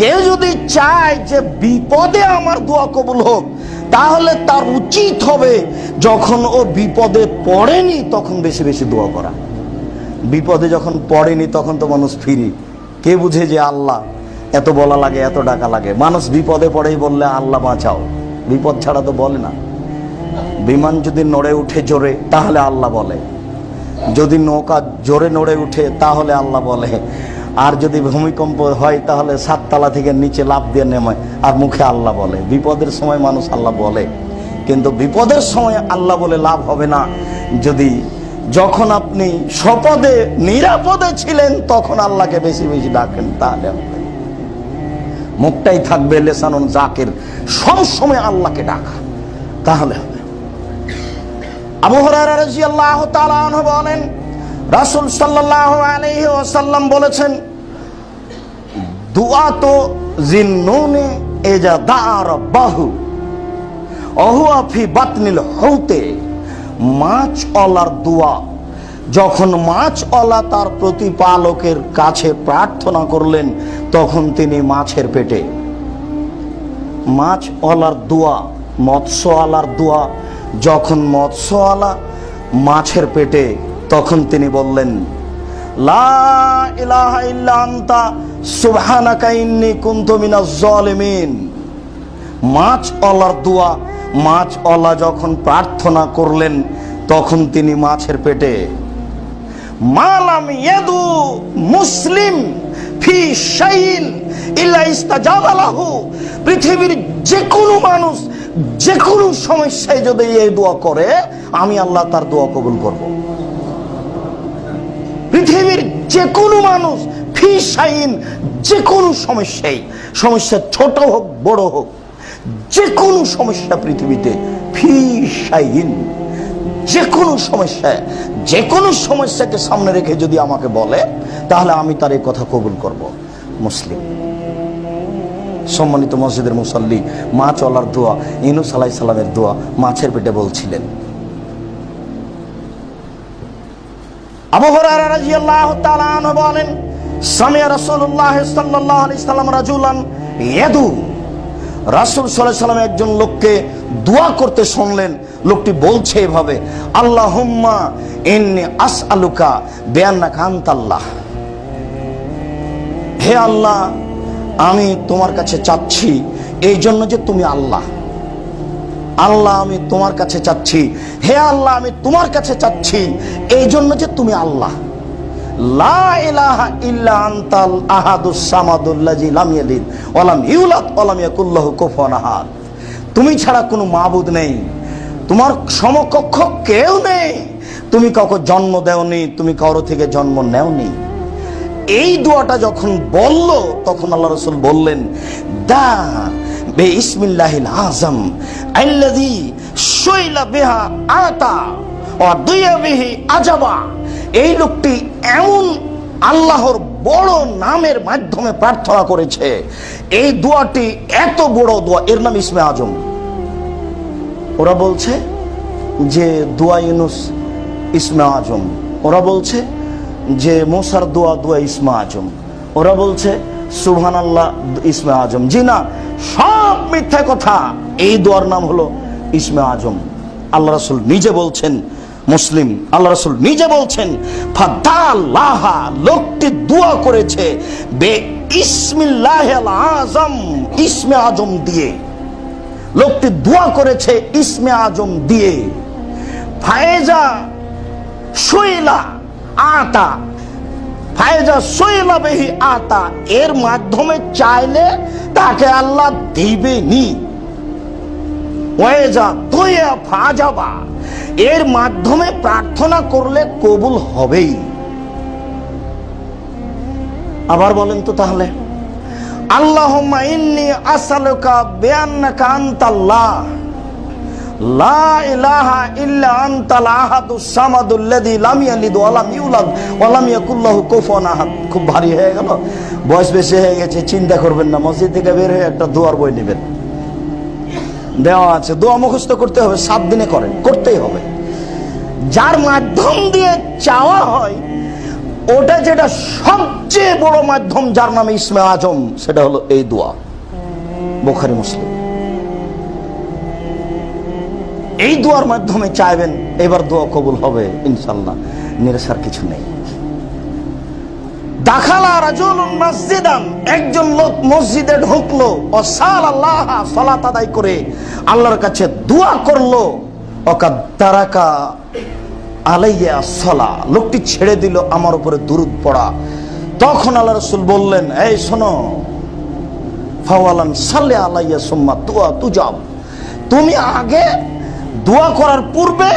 কেউ যদি চায় যে বিপদে আমার দোয়া কবুল হোক, তাহলে তার উচিত হবে যখন ও বিপদে পড়েনি তখন বেশি বেশি দোয়া করা। বিপদে যখন পড়েনি তখন তো মানুষ ফ্রি। কে বুঝে যে আল্লাহ এত বলা লাগে, এত ডাকা লাগে? মানুষ বিপদে পড়েই বললে আল্লাহ বাঁচাও, বিপদ ছাড়া তো বলে না। বিমান যদি নড়ে উঠে জোরে তাহলে আল্লাহ বলে, যদি নৌকা জোরে নড়ে উঠে তাহলে আল্লাহ বলে, আর যদি ভূমিকম্প হয় তাহলে 7 তলা থেকে নিচে লাফ দিয়ে নেমে আর মুখে আল্লাহ বলে। বিপদের সময় মানুষ আল্লাহ বলে, কিন্তু বিপদের সময় আল্লাহ বলে লাভ হবে না। যদি যখন আপনি সপদে নিরাপদে ছিলেন তখন আল্লাহকে বেশি বেশি ডাকেন, তাহলে মুখটাই থাকবে লেসানুন জাকির, সব সময় আল্লাহকে ডাকা, তাহলে হবে। আবু হুরায়রা রাদিয়াল্লাহু তাআলা আনহু বলেন, রাসূল সাল্লাল্লাহু আলাইহি ওয়াসাল্লাম বলেছেন, দুআ তো জিন্নুনে এজা দাআ রাব্বাহু ওহুয়া ফি বাতনিল হুতে। মাছওয়ালার দোয়া, যখন মাছওয়ালা তার প্রতিপালকের কাছে প্রার্থনা করলেন তখন তিনি মাছের পেটে। মাছওয়ালার দোয়া, মৎস্যওয়ালার দোয়া, যখন মৎস্যওয়ালা মাছের পেটে তখন তিনি বললেন, লা ইলাহা ইল্লা আনতা সুবহানাকা ইন্নী কুনতু মিনাজ জালিমিন। মাছওয়ালার দোয়া, মাছওয়ালা যখন প্রার্থনা করলেন তখন তিনি মাছের পেটে। মালাম ইয়াদু মুসলিম ফি শাইইন ইল্লা ইস্তাজাবা লাহু। পৃথিবীর যে কোনো মানুষ যে কোনো সমস্যায় যদি এই দোয়া করে, আমি আল্লাহ তার দোয়া কবুল করব। পৃথিবীর যে কোনো মানুষ ফি শাইইন, যে কোনো সমস্যায়, সমস্যা ছোট হোক বড় হোক, যে কোনো সমস্যা পৃথিবীতে, ফি শাইইন, যে কোনো সমস্যায়, যে কোনো সমস্যাকে সামনে রেখে যদি আমাকে বলে তাহলে আমি তার এই কথা কবুল করব। মুসলিম। সম্মানিত মসজিদের মুসল্লি, মাছওয়ালার দোয়া, ইউনূস আলাইহিস সালামের দোয়া মাছের পেটে বলছিলেন। আবু হুরায়রা রাদিয়াল্লাহু তাআলা আনহু বলেন, সামিয়া রাসূলুল্লাহ সাল্লাল্লাহু আলাইহি সাল্লাম রাজুলান ইয়াদু। রাসূল সাল্লাল্লাহু আলাইহি সাল্লাম একজন লোককে দোয়া করতে শুনলেন। লোকটি বলছে এভাবে, আল্লাহুম্মা ইন্নী আসআলুকা বিআন্নাকা আনতাল্লাহ। হে আল্লাহ, আমি তোমার কাছে চাচ্ছি এই জন্য যে তুমি আল্লাহ। আল্লাহ, আমি তোমার কাছে চাচ্ছি, হে আল্লাহ, আমি তোমার কাছে চাচ্ছি এই জন্য যে তুমি আল্লাহ। লা ইলাহা ইল্লা আনতাল আহাদুস সামাদুল্লাযী লাম ইয়ালিদ ওয়া লাম ইউলাদ ওয়া লাম ইয়াকুল লাহু কুফুয়ান আহাদ। তুমি ছাড়া কোনো মাবুদ নেই, তোমার সমকক্ষ কেউ নেই, তুমি কাউকে জন্ম দেওনি, তুমি কারো থেকে জন্ম নেওনি। এই দোয়াটা যখন বলল তখন আল্লাহ রাসূল বললেন, দা বিসমিল্লাহিল আযম আল্লাযী শুইলা বিহা আতা ওয়া দুইয়া বিহি আজাবা। এই লোকটি এমন আল্লাহর বড় নামের মাধ্যমে প্রার্থনা করেছে, এই দোয়াটি এত বড় দোয়া, এর নাম ইসমে আজম। ওরা বলছে যে দোয়া ইউনূস ইসমে আজম, ওরা বলছে যে মুসার দোয়া দোয়া ইসমে আজম, ওরা বলছে সুবহানাল্লাহ ইসমে আজম। জি না, সব মিথ্যা কথা। এই দোয়ার নাম হলো ইসমে আজম। আল্লাহ রাসূল নিজে বলছেন, মুসলিম, আল্লাহ রাসূল নিজে বলছেন, ফাদাল্লাহা, লোকটি দোয়া করেছে বে ইসমিল্লাহিল আযম, ইসমে আজম দিয়ে। লোকটি দোয়া করেছে ইসমে আজম দিয়ে। ফায়েজা শুইলা আতা, ফায়েজা শুইলা বিহি আতা, এর মাধ্যমে চাইলে তাকে আল্লাহ দিবেনি। ওয়াজা তুয়া ফাজাবা, এর মাধ্যমে প্রার্থনা করলে কবুল হবেই। আবার বলেন তো তাহলে, আল্লাহুম্মা ইন্নী আসআলুকা বিআন্নাকা আনতাল্লাহ লা ইলাহা ইল্লা আনতাল আহাদুস সামাদুল্লাযী লাম ইয়ালিদ ওয়া লাম ইউলাদ ওয়া লাম ইয়াকুল লাহু কুফুয়ান আহাদ। খুব ভারী হয়ে গেল, বয়স বেশি হয়ে গেছে, চিন্তা করবেন না, মসজিদ থেকে বের হয়ে একটা দোয়ার বই নেবেন, দেওয়া আছে, দোয়া মুখস্থ করতে হবে, 7 দিনে করেন, করতেই হবে। যার মাধ্যম দিয়ে চাওয়া হয়, ওটা যেটা সবচেয়ে বড় মাধ্যম, যার নামে ইসমে আজম, সেটা হলো এই দোয়া। বুখারী মুসলিম। এই দোয়ার মাধ্যমে চাইবেন, এবার দোয়া কবুল হবে ইনশাআল্লাহ, নিরাশার কিছু নেই। দাখালা রাজুলুন মসজিদান, একজন লোক মসজিদে ঢুকলো, ওয়াসালাল্লাহ, সালাত আদায় করে আল্লাহর কাছে দোয়া করলো, ওয়াকাদ তারাকা আলাইয়া সালাহ, লোকটি ছেড়ে দিল আমার উপরে দুরূদ পড়া। তখন আল্লাহ রাসূল বললেন, এই শোনো, ফাওয়ালান সাল্লি আলাইয়া সুম্মা দুআ তুজাব, তুমি আগে দোয়া করার পূর্বে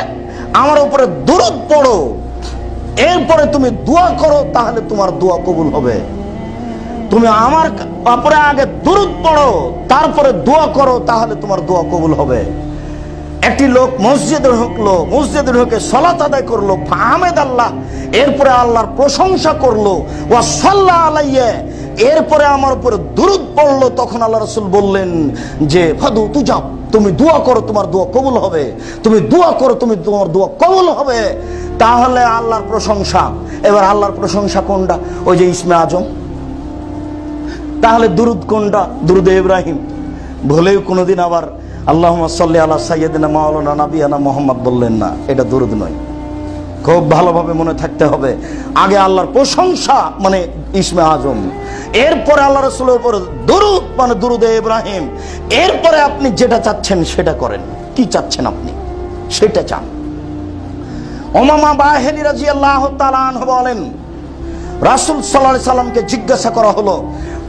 আমার উপরে দুরূদ পড়ো, এরপরে তুমি দোয়া করো, তাহলে তোমার দোয়া কবুল হবে। তুমি আমার উপরে আগে দুরূদ পড়ো, তারপরে দোয়া করো, তাহলে তোমার দোয়া কবুল হবে। একটি লোক মসজিদে ঢুকলো, মসজিদে ঢুকে সালাত আদায় করলো, ফাহমেদ আল্লাহ, এরপরে আল্লাহর প্রশংসা করলো, ওয়া সাল্লা আলাইয়া, এরপরে আমার উপরে দুরূদ পড়লো। তখন আল্লাহ রাসূল বললেন যে ফাদু তুজাব, তুমি দোয়া করো, তোমার দোয়া কবুল হবে, তুমি দোয়া করো, তুমি তোমার দোয়া কবুল হবে। তাহলে আল্লাহর প্রশংসা, এবার আল্লাহর প্রশংসা কোনটা? ওই যে ইসমে আজম। তাহলে দুরূদ কোনটা? দুরূদে ইব্রাহিম। ভুলেও কোনোদিন আবার আল্লাহুম্মা সাল্লি আলা সাইয়্যিদিনা মাওলানা নাবিয়ানা মুহাম্মদ বললেন না, এটা দুরূদ নয়। খুব ভালোভাবে মনে থাকতে হবে, আগে আল্লাহর প্রশংসা মানে ইসমে আজম, এরপরে আল্লাহ রাসূলের উপর দুরূদ মানে দুরূদে ইব্রাহিম, এরপরে আপনি যেটা চাচ্ছেন সেটা করেন। কি চাচ্ছেন আপনি সেটা চান। উমামা বাহিনী রাদিয়াল্লাহু তাআলা আনহু বলেন, রাসূল সাল্লাল্লাহু আলাইহি সাল্লামকে জিজ্ঞাসা করা হলো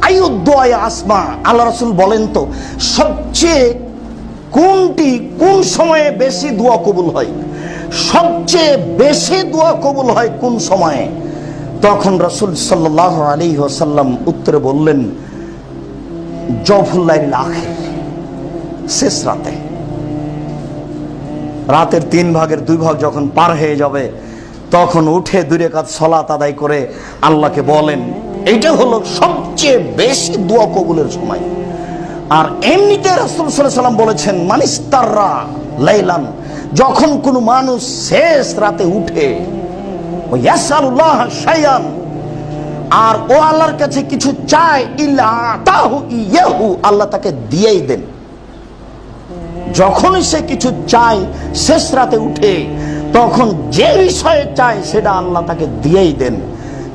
আইয়ুদ্দুআ আসমা, আল্লাহ রাসূল বলেন তো সবচেয়ে কোনটি কোন সময়ে বেশি দোয়া কবুল হয়, সবচেয়ে বেশি দোয়া কবুল হয় কোন সময়ে? তখন রাসূল সাল্লাল্লাহু আলাইহি ওয়াসাল্লাম উত্তরে বললেন জওফুল লাইলিল আখির, শেষ রাতে। রাতের 3 ভাগের 2 ভাগ যখন পার হয়ে যাবে তখন উঠে 2 রাকাত সালাত আদায় করে আল্লাহকে বলেন, এইটা হলো সবচেয়ে বেশি দোয়া কবুলের সময়। আর এমনিতে রাসূল সাল্লাল্লাহু আলাইহি ওয়াসাল্লাম বলেছেন মানিস্তাররা লাইলান, যখন কোনো মানুষ শেষ রাতে উঠে ইয়াসালুল্লাহ শাইআন, আর ও আল্লাহর কাছে কিছু চায়, ইল্লা আতাহু ইয়াহু, আল্লাহ তাকে দিয়েই দেন। যখন সে কিছু চায় শেষ রাতে উঠে, তখন যে বিষয়ে চায় সেটা আল্লাহ তাকে দিয়েই দেন।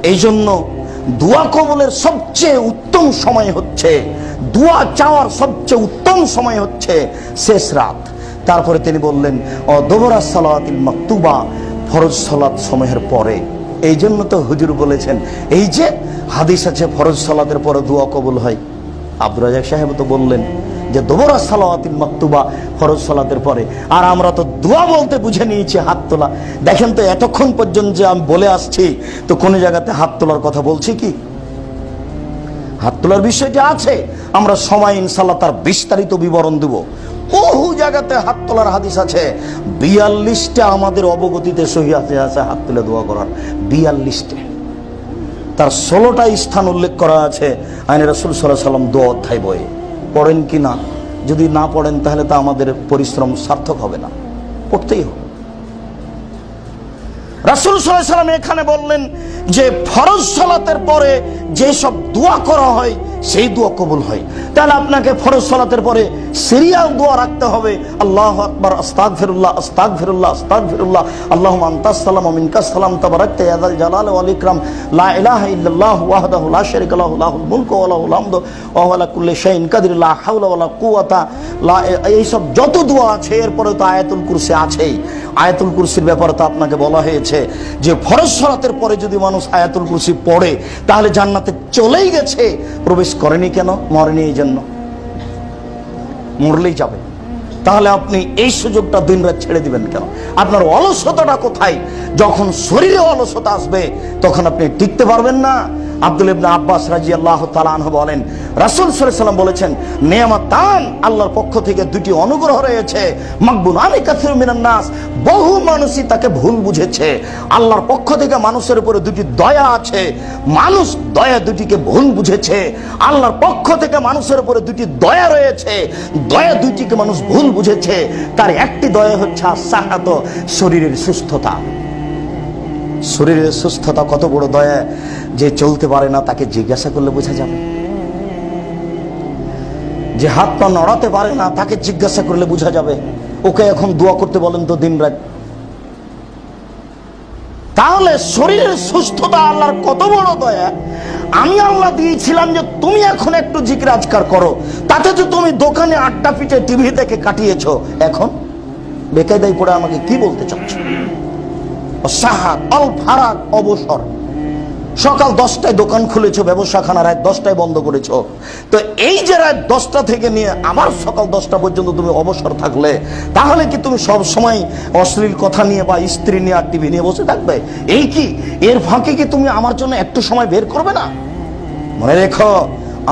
এই জন্য দোয়া কবুলের সবচেয়ে উত্তম সময় হচ্ছে, দোয়া চাওয়ার সবচেয়ে উত্তম সময় হচ্ছে শেষ রাত। তারপরে তিনি বললেন ও দুবরা সালাতিল মাকতুবা, ফরজ সালাত সময়ের পরে। এই জন্য তো হুজুর বলেছেন, এই যে হাদিস আছে ফরজ সালাতের পরে দোয়া কবুল হয়। আব্দুর রাজ্জাক সাহেব তো বললেন যে দুবরা সালাতিল মাকতুবা, ফরজ সালাতের পরে। আর আমরা তো দোয়া বলতে বুঝে নিয়েছি হাত তোলা। দেখেন তো এতক্ষণ পর্যন্ত যে আমি বলে আসছি, তো কোন জায়গাতে হাত তোলার কথা বলছি কি? হাত তোলার বিষয়টা আছে, আমরা সময় ইনশাআল্লাহ তার বিস্তারিত বিবরণ দেব। বহু জায়গাতে হাত তোলার হাদিস আছে, 42টা আমাদের অবগতিতে সহিহ আছে হাত তুলে দোয়া করার, 42টে। তার 16টা স্থান উল্লেখ করা আছে আইনে রাসূল সাল্লাল্লাহু আলাইহি ওয়াসাল্লাম দোয়া অধ্যায় বইয়ে। পড়েন কি না? যদি না পড়েন তাহলে তো আমাদের পরিশ্রম সার্থক হবে না, পড়তেই হবে। রাসূল সাল্লাল্লাহু আলাইহি ওয়াসাল্লাম এখানে বললেন যে ফরজ সালাতের পরে যেসব দোয়া করা হয় সেই দোয়া কবুল হয়। তাহলে আপনাকে ফরজ সালাতের পরে সিরিয়াল দোয়া রাখতে হবে, আল্লাহু আকবার, আস্তাগফিরুল্লাহ, আস্তাগফিরুল্লাহ, আস্তাগফিরুল্লাহ, আল্লাহুম্মা আনতাস সালাম ওয়া মিনকাস সালাম, তাবারাকতা ইয়া যাল জালালি ওয়াল ইকরাম, লা ইলাহা ইল্লাল্লাহ ওয়াহদাহু লা শারীকা লাহু, লাহুল মুলকু ওয়া লাহুল হামদু ওয়া হুয়া আলা কুল্লি শাইইন কাদির, লা হাওলা ওয়া লা কুওয়াতা, এইসব যত দোয়া আছে। এরপরে তো আয়াতুল কুরসি আছেই। আয়াতুল কুরসির ব্যাপারে তো আপনাকে বলা হয়েছে যে ফরজ সালাতের পরে যদি মানুষ আয়াতুল কুরসি পড়ে তাহলে জান্নাতে চলেই গেছে, প্রবেশ করেনি কেন? মরেনি এই জন্য, মরলেই যাবে। তাহলে আপনি এই সুযোগটা দিন রাত ছেড়ে দিবেন কেন? আপনার অলসতাটা কোথায়? যখন শরীরে অলসতা আসবে তখন আপনি টিকতে পারবেন না। আব্দুল ইবনে আব্বাস রাদিয়াল্লাহু তাআলা আনহু বলেন, রাসূল সাল্লাল্লাহু আলাইহি ওয়াসাল্লাম বলেছেন, নেয়ামাতান, আল্লাহর পক্ষ থেকে 2টি অনুগ্রহ রয়েছে, মাকবুলানি কাসীরুম মিনান নাস, বহু মানুষই তাকে ভুল বুঝেছে। আল্লাহর পক্ষ থেকে মানুষের উপরে 2টি দয়া আছে, মানুষ দয়া 2টিকে ভুল বুঝেছে। আল্লাহর পক্ষ থেকে মানুষের উপরে 2টি দয়া রয়েছে, দয়া 2টিকে মানুষ ভুল বুঝেছে। তার একটি দয়া হচ্ছে সাহাত, শরীরের সুস্থতা। শরীরের সুস্থতা কত বড় দয়া, যে চলতে পারে না তাকে জিজ্ঞাসা করলে বোঝা যাবে। যে হাত পা নড়াতে পারে না তাকে জিজ্ঞাসা করলে বোঝা যাবে। ওকে এখন দোয়া করতে বলেন তো দিন রাত। তাহলে শরীরের সুস্থতা আল্লাহর কত বড় দয়া। আমি আল্লাহ দিয়েছিলাম যে তুমি এখন একটু জিকির আজকার করো, তাতে তো তুমি দোকানে আড্ডা পিটে টিভি দেখে কাটিয়েছো, এখন বেকায়দায় পড়ে আমাকে কি বলতে চাচ্ছ? সাহাত আল ফারাক, অবসর। সকাল 10টায় দোকান খুলেছো, ব্যবসাখানা রাত 10টায় বন্ধ করেছো। তো এই যে রাত 10টা থেকে নিয়ে আবার সকাল 10টা পর্যন্ত তুমি অবসর থাকলে, তাহলে কি তুমি সব সময় অশ্লীল কথা নিয়ে বা স্ত্রী নিয়ে আর টিভি নিয়ে বসে থাকবে? এই কি এর ফাঁকে কি তুমি আমার জন্য একটু সময় বের করবে না? মনে রেখো,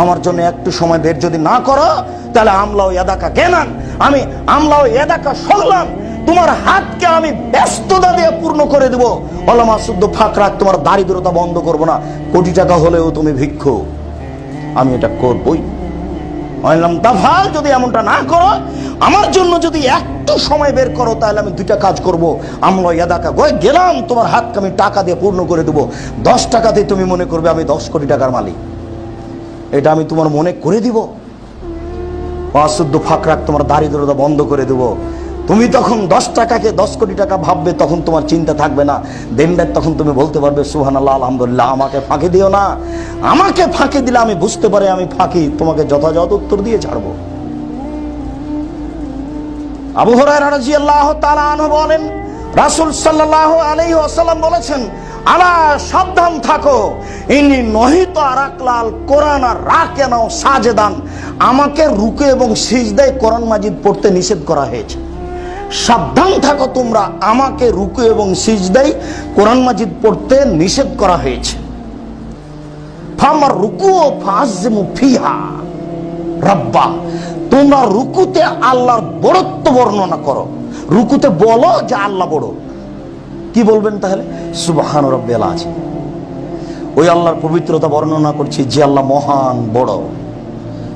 আমার জন্য একটু সময় বের যদি না করো তাহলে আমলাও ইয়াদাকা জ্ঞানান, আমি আমলাও ইয়াদাকা সগলান, তোমার হাতকে আমি ব্যস্ততা দিয়ে পূর্ণ করে দেব। ওলামা শুদ্ধ ফাঁক রাখ, তোমার দারিদ্রতা বন্ধ করবো না, কোটি টাকা হলেও তুমি ভিক্ষু, আমি এটা করবই। তাফাল, যদি এমনটা না করো, আমার জন্য যদি একটু সময় বের করো, তাহলে আমি দুইটা কাজ করব। আমরা ইয়াদাকা গেলাম, তোমার হাতকে আমি টাকা দিয়ে পূর্ণ করে দেবো। 10 টাকাতে তুমি মনে করবে আমি 10 কোটি টাকার মালিক, এটা আমি তোমার মনে করে দিব। অশুদ্ধ ফাঁক রাখ, তোমার দারিদ্রতা বন্ধ করে দেব। তুমি তখন 10 টাকাকে 10 কোটি টাকা ভাববে, তখন তোমার চিন্তা থাকবে না। দেনদার তখন তুমি বলতে পারবে সুবহানাল্লাহ, আলহামদুলিল্লাহ, আমাকে ফাঁকি দিও না। আমাকে ফাঁকি দিলে আমি বুঝতে পারি আমি ফাঁকি, তোমাকে যথাযথ উত্তর দিয়ে ছাড়বো। আবু হুরায়রা রাদিয়াল্লাহু তাআলা আনহু বলেন, রাসূল সাল্লাল্লাহু আলাইহি ওয়াসাল্লাম বলেছেন, আলা, সাবধান থাকো, ইনি নহিত আরাকলাল কোরআন রাকেন ও সাজেদান, আমাকে রুকু এবং সিজদায় কোরআন মাজিদ পড়তে নিষেধ করা হয়েছে। সাবধান থাকো তোমরা, আমাকে রুকু এবং সিজদায় কোরআন মাজিদ পড়তে নিষেধ করা হয়েছে। ফামার রুকু ও ফাযিমু ফিহা রাব্বা, তোমরা রুকুতে আল্লাহর বড়ত্ব বর্ণনা করো, রুকুতে বলো যে আল্লাহ বড়। কি বলবেন তাহলে? সুবহান রাব্বিয়াল আযীম, ওই আল্লাহর পবিত্রতা বর্ণনা করছি যে আল্লাহ মহান বড়।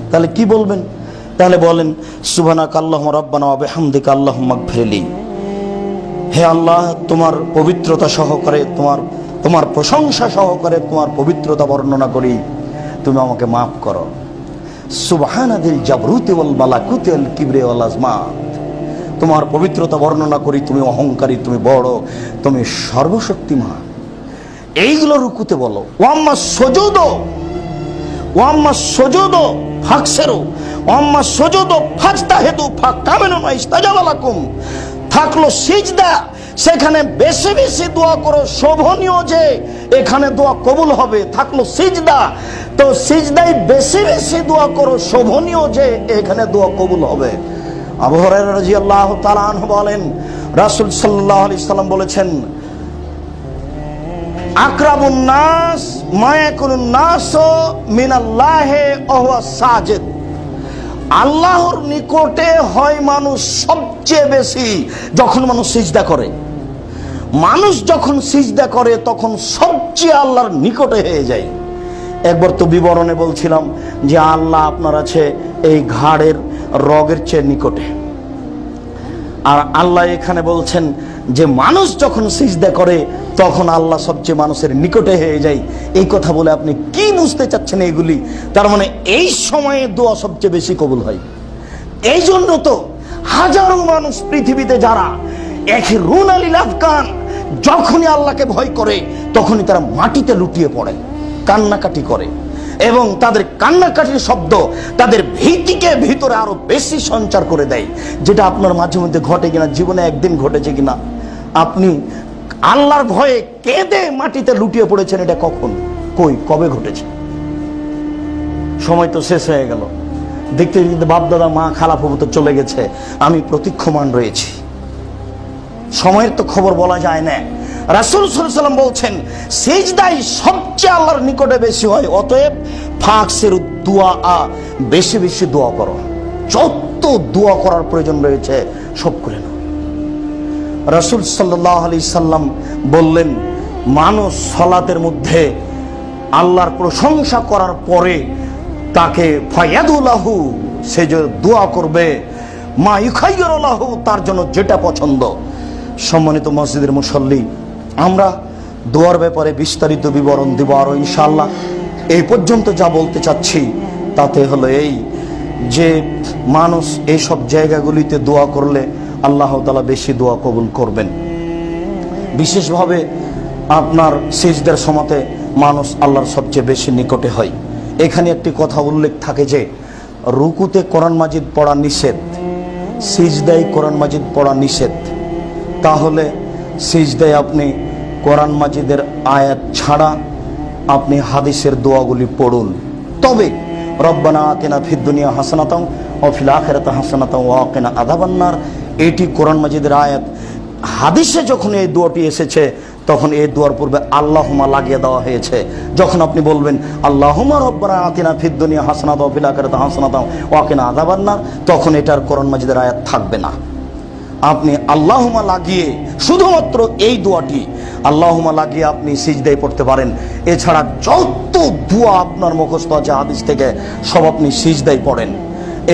তাহলে কি বলবেন? তাহলে বলেন সুবহানাকা আল্লাহুম্মা রাব্বানা ওয়া বিহামদিকা আল্লাহুম্মা গফিরলি, হে আল্লাহ, তোমার পবিত্রতা সহকারে, তোমার প্রশংসা সহকারে তোমার পবিত্রতা বর্ণনা করি, তুমি আমাকে মাফ করো। সুবহানাদিল জাবরুতি ওয়াল মালাকুতি ওয়াল কিবরি ওয়াল আজমাত, তোমার পবিত্রতা বর্ণনা করি, তুমি অহংকারী, তুমি বড়, তুমি সর্বশক্তিমান। এইগুলো রুকুতে বলো। ওয়াম্মা সুজুদু ফাকসিরু, ওয়াম্মা সুজুদু ফাজতাহিদু ফাকামিনু ইস্তাজাবা লাকুম, থাকলো সিজদা, সেখানে বেশি বেশি দোয়া করো, শোভনীয় যে এখানে দোয়া কবুল হবে। থাকলো সিজদা, তো সিজদায় বেশি বেশি দোয়া করো, শোভনীয় যে এখানে দোয়া কবুল হবে। আবু হুরায়রা রাদিয়াল্লাহু তাআলা আনহু বলেন, রাসূল সাল্লাল্লাহু আলাইহি সাল্লাম বলেছেন, আকরাবুন নাস মা ইয়াকুনুন নাসু মিনাল্লাহি ওয়া হুয়া সাজিদ, আল্লাহর নিকটে হয় মানুষ সবচেয়ে বেশি যখন মানুষ সিজদা করে। মানুষ যখন সিজদা করে তখন সবচেয়ে আল্লাহর নিকটে হয়ে যায়। একবার তো বিবরণে বলছিলাম যে আল্লাহ আপনার আছে এই ঘাড়ের রগের চেয়ে নিকটে, আর আল্লাহ এখানে বলছেন যে মানুষ যখন সিজদা করে তখন আল্লাহ সবচেয়ে মানুষের নিকটে হয়ে যায়। এই কথা বলে আপনি কি বুঝতে চাচ্ছেন এগুলি? তার মানে এই সময়ে দোয়া সবচেয়ে বেশি কবুল হয়। এই জন্য তো হাজারো মানুষ পৃথিবীতে যারা এখিরুন আলিল আফকান, যখনই আল্লাহকে ভয় করে তখনই তারা মাটিতে লুটিয়ে পড়ে, কান্নাকাটি করে, এবং তাদের কান্নাকাটির শব্দ তাদের ভীতিকে ভিতরে আরো বেশি সঞ্চার করে দেয়। যেটা আপনার মাঝে মধ্যে ঘটে কিনা, জীবনে একদিন ঘটেছে কিনা, আপনি আল্লাহর ভয়ে কেঁদে মাটিতে লুটিয়ে পড়েছেন, এটা কখন, কই, কবে ঘটেছে? সময় তো শেষ হয়ে গেল, দেখতে দেখতে বাপ দাদা মা খালাফুফু তো চলে গেছে, আমি প্রতীক্ষমান রয়েছি। সময়ের তো খবর বলা যায় না। রাসূল সাল্লাল্লাহু আলাইহি ওয়াসাল্লাম বলছেন সিজদাই সবচেয়ে আল্লাহর নিকটে বেশি হয়, অতএব ফাকসির দুআ, বেশি বেশি দোয়া করো, যত দোয়া করার প্রয়োজন রয়েছে সব করে নাও। রাসূল সাল্লাল্লাহু আলাইহি সাল্লাম বললেন, মানুষ সালাতের মধ্যে আল্লাহর প্রশংসা করার পরে তাকে ফায়াদুলাহু, সে যে দোয়া করবে, মা ইউখাইয়ুলাহু, তার জন্য যেটা পছন্দ। সম্মানিত মসজিদের মুসল্লি, আমরা দোয়ার ব্যাপারে বিস্তারিত বিবরণ দিব আরো ইনশাআল্লাহ। এই পর্যন্ত যা বলতে চাচ্ছি তাতে হলো এই যে মানুষ এইসব জায়গাগুলিতে দোয়া করলে আল্লাহ তাআলা বেশি দোয়া কবুল করবেন। বিশেষভাবে আপনার সিজদার সময়তে মানুষ আল্লাহর সবচেয়ে বেশি নিকটে হয়। এখানে একটি কথা উল্লেখ থাকে যে রুকুতে কোরআন মাজিদ পড়া নিষেধ, সিজদায় কোরআন মাজিদ পড়া নিষেধ। তাহলে সিজদায় আপনি কোরআন মাজিদের আয়াত ছাড়া আপনি হাদিসের দোয়াগুলি পড়ুন। তবে রব্বানা আতিনা ফিদ দুনিয়া হাসানাতাও ওয়া ফিল আখিরাতি হাসানাতাও ওয়া কিনা আযাবান্নার, এটি কোরআন মাজিদের আয়াত। হাদিসে যখন এই দোয়াটি এসেছে তখন এই দোয়ার পূর্বে আল্লাহুম্মা লাগিয়ে দেওয়া হয়েছে। যখন আপনি বলবেন আল্লাহুম্মা রব্বানা আতিনা ফিদ দুনিয়া হাসানাতাও ওয়া ফিল আখিরাতি হাসানাতাও ওয়া কিনা আযাবান্নার, তখন এটার কোরআন মাজিদের আয়াত থাকবে না। আপনি আল্লাহুম্মা লাগিয়ে শুধুমাত্র এই দোয়াটি আল্লাহুম্মা লাগিয়ে আপনি সিজদায় পড়তে পারেন। এছাড়া যত দোয়া আপনার মুখস্থ আছে হাদিস থেকে সব আপনি সিজদায় পড়েন।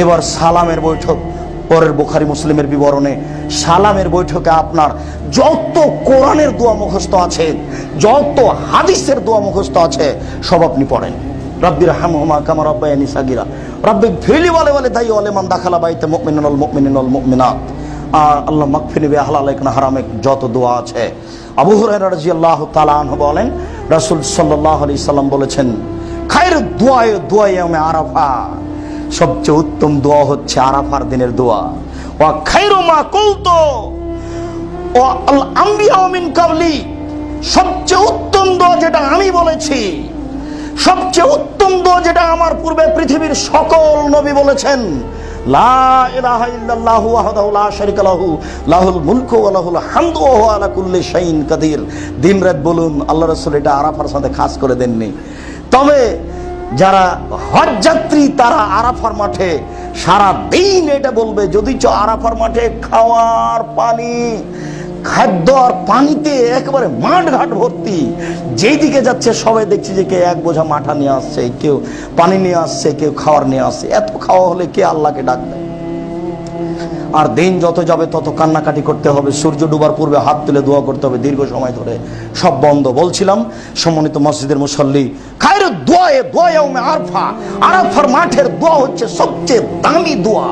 এবার সালামের বৈঠক, পরের বুখারী মুসলিমের বিবরণে সালামের বৈঠকে আপনার যত কোরআনের দোয়া মুখস্থ আছে, যত হাদিসের দোয়া মুখস্থ আছে সব আপনি পড়েন। রাব্বির হামহুমা কামা রাব্বায়ানি সাগীরা, রাব্বিক ফিরলি ওয়ালি দাই ওয়ালিমান দাখালা বাইতা মুমিনুন ওয়াল মুমিনিন ওয়াল মুমিনাত, আর আল্লাহ মাগফিরনি বিহালালিক না হারামিক, যত দোয়া আছে। আবু হুরায়রা রাদিয়াল্লাহু তাআলা আনহু বলেন, রাসূল সাল্লাল্লাহু আলাইহি সাল্লাম বলেছেন, খায়রুদ দুআয়ে দুআয়ে ইয়াউমে আরাফা, সবচেয়ে উত্তম দোয়া হচ্ছে আরাফার দিনের দোয়া। ওয়া খায়রু মা কুলতু ওয়া আল আমবিয়া মিন কাবলি, সবচেয়ে উত্তম দোয়া যেটা আমি বলেছি, সবচেয়ে উত্তম দোয়া যেটা আমার পূর্বে পৃথিবীর সকল নবী বলেছেন, লা ইলাহা ইল্লাল্লাহু ওয়াহদাহু লা শারীকা লাহু লাহুল মুলকু ওয়া লাহুল হামদু ওয়া হুয়া আলা কুল্লি শাইইন কাদির। দিন-রাত বলুন, আল্লাহ রাসূল এটা আরাফার সাথে খাস করে দেননি। তবে যারা হজ যাত্রী তারা আরাফার মাঠে সারা দিন এটা বলবে। যদি আরাফার মাঠে খাওয়ার পানি, খাদ্য আর পানিতে একেবারে মাঠ ঘাট ভর্তি, যেই দিকে যাচ্ছে সবাই দেখছি যে কে এক বোঝা মাঠা নিয়ে আসছে, কেউ পানি নিয়ে আসছে, কেউ খাওয়ার নিয়ে আসছে। এত খাওয়া হলে কে আল্লাহকে ডাকবে? আর দিন যত যাবে তত কান্নাকাটি করতে হবে। সূর্য ডুবার পূর্বে হাত তুলে দোয়া করতে হবে দীর্ঘ সময় ধরে। সব বন্ধ। বলছিলাম সম্মানিত মসজিদের মুসল্লি, খায়রুদ দুআয়ে দুআয়ে ইয়াউমে আরাফা, আরাফার মাঠের দোয়া হচ্ছে সবচেয়ে দামি দোয়া।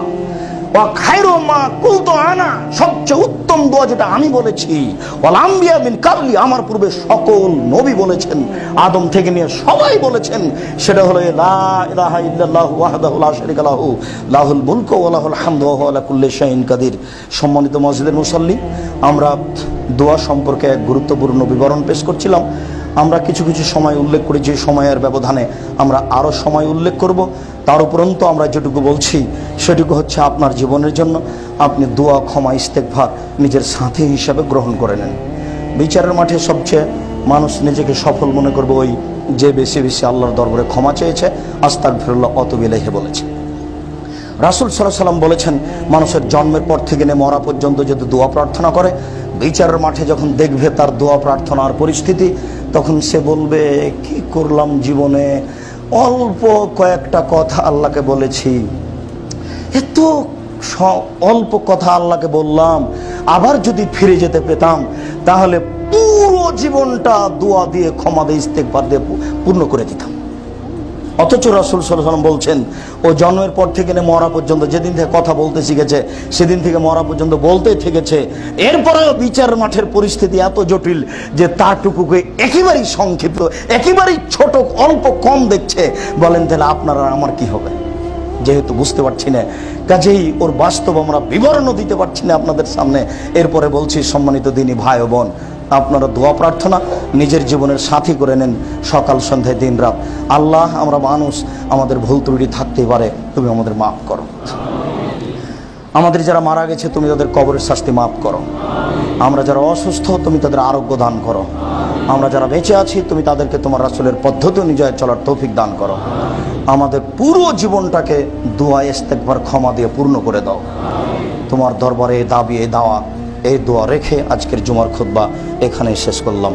ওয়া খায়রু মা কুলতু আনা, সবচেয়ে উত্তম দোয়া যেটা আমি বলেছি। ওয়াল আমবিয়া মিন কাবলি, আমার পূর্বে সকল নবী বলেছেন, আদম থেকে নিয়ে সবাই বলেছেন, সেটা হলো লা ইলাহা ইল্লাল্লাহু ওয়াহদাহু লা শারীকা লাহু লাহুল মুলকু ওয়া লাহুল হামদু ওয়া হুয়া আলা কুল্লি শাইইন কাদির। সম্মানিত মসজিদের মুসল্লি, আমরা দোয়া সম্পর্কে এক গুরুত্বপূর্ণ বিবরণ পেশ করছিলাম। আমরা কিছু কিছু সময় উল্লেখ করি, যে সময়ের ব্যবধানে আমরা আরও সময় উল্লেখ করব। তার উপরন্তু আমরা যেটুকু বলছি সেটুকু হচ্ছে আপনার জীবনের জন্য আপনি দোয়া, ক্ষমা, ইস্তেগফার নিজের সাথী হিসাবে গ্রহণ করে নেন। বিচারের মাঠে সবচেয়ে মানুষ নিজেকে সফল মনে করবে ওই যে বেশি বেশি আল্লাহর দরবারে ক্ষমা চেয়েছে, আস্তাগফিরুল্লাহ অতুবু ইলাইহি বলেছে। রাসূল সাল্লাল্লাহু আলাইহি ওয়াসাল্লাম বলেছেন, মানুষের জন্মের পর থেকে নিয়ে মরা পর্যন্ত যদি দোয়া প্রার্থনা করে, বিচারের মাঠে যখন দেখবে তার দোয়া প্রার্থনার পরিস্থিতি, তখন সে বলবে, কি করলাম জীবনে, অল্প কয়েকটা কথা আল্লাহকে বলেছি, এত অল্প কথা আল্লাহকে বললাম, আবার যদি ফিরে যেতে পেতাম তাহলে পুরো জীবনটা দোয়া দিয়ে, ক্ষমা দিয়ে, ইস্তেগফার দিয়ে পূর্ণ করে দিতাম। অথচ রাসূল সাল্লাল্লাহু আলাইহি ওয়াসাল্লাম বলছেন, ও জন্মের পর থেকে মরা পর্যন্ত, যেদিন থেকে কথা বলতে শিখেছে সেদিন থেকে মরা পর্যন্ত বলতেই থেকেছে। এরপরেও বিচার মাঠের পরিস্থিতি এত জটিল যে তারটুকুকে একেবারেই সংক্ষিপ্ত, একেবারেই ছোট, অল্প কম দেখছে। বলেন তাহলে আপনার আর আমার কি হবে? যেহেতু বুঝতে পারছি না, কাজেই ওর বাস্তব আমরা বিবরণও দিতে পারছি না আপনাদের সামনে। এরপরে বলছি, সম্মানিত দিনী ভাই ও বোন, আপনারা দোয়া প্রার্থনা নিজের জীবনের সাথী করে নেন, সকাল সন্ধ্যায় দিন রাত। আল্লাহ, আমরা মানুষ, আমাদের ভুল ত্রুটি থাকতেই পারে, তুমি আমাদের মাফ করো। আমাদের যারা মারা গেছে তুমি তাদের কবরের শাস্তি মাফ করো। আমরা যারা অসুস্থ তুমি তাদের আরোগ্য দান করো। আমরা যারা বেঁচে আছি তুমি তাদেরকে তোমার রাসূলের পদ্ধতি অনুযায়ী চলার তৌফিক দান করো। আমাদের পুরো জীবনটাকে দোয়া, ইস্তেগফার, ক্ষমা দিয়ে পূর্ণ করে দাও। তোমার দরবারে এই দাবি, এই দাওয়া, এই দোয়া রেখে আজকের জুমার খুতবা এখানে শেষ করলাম।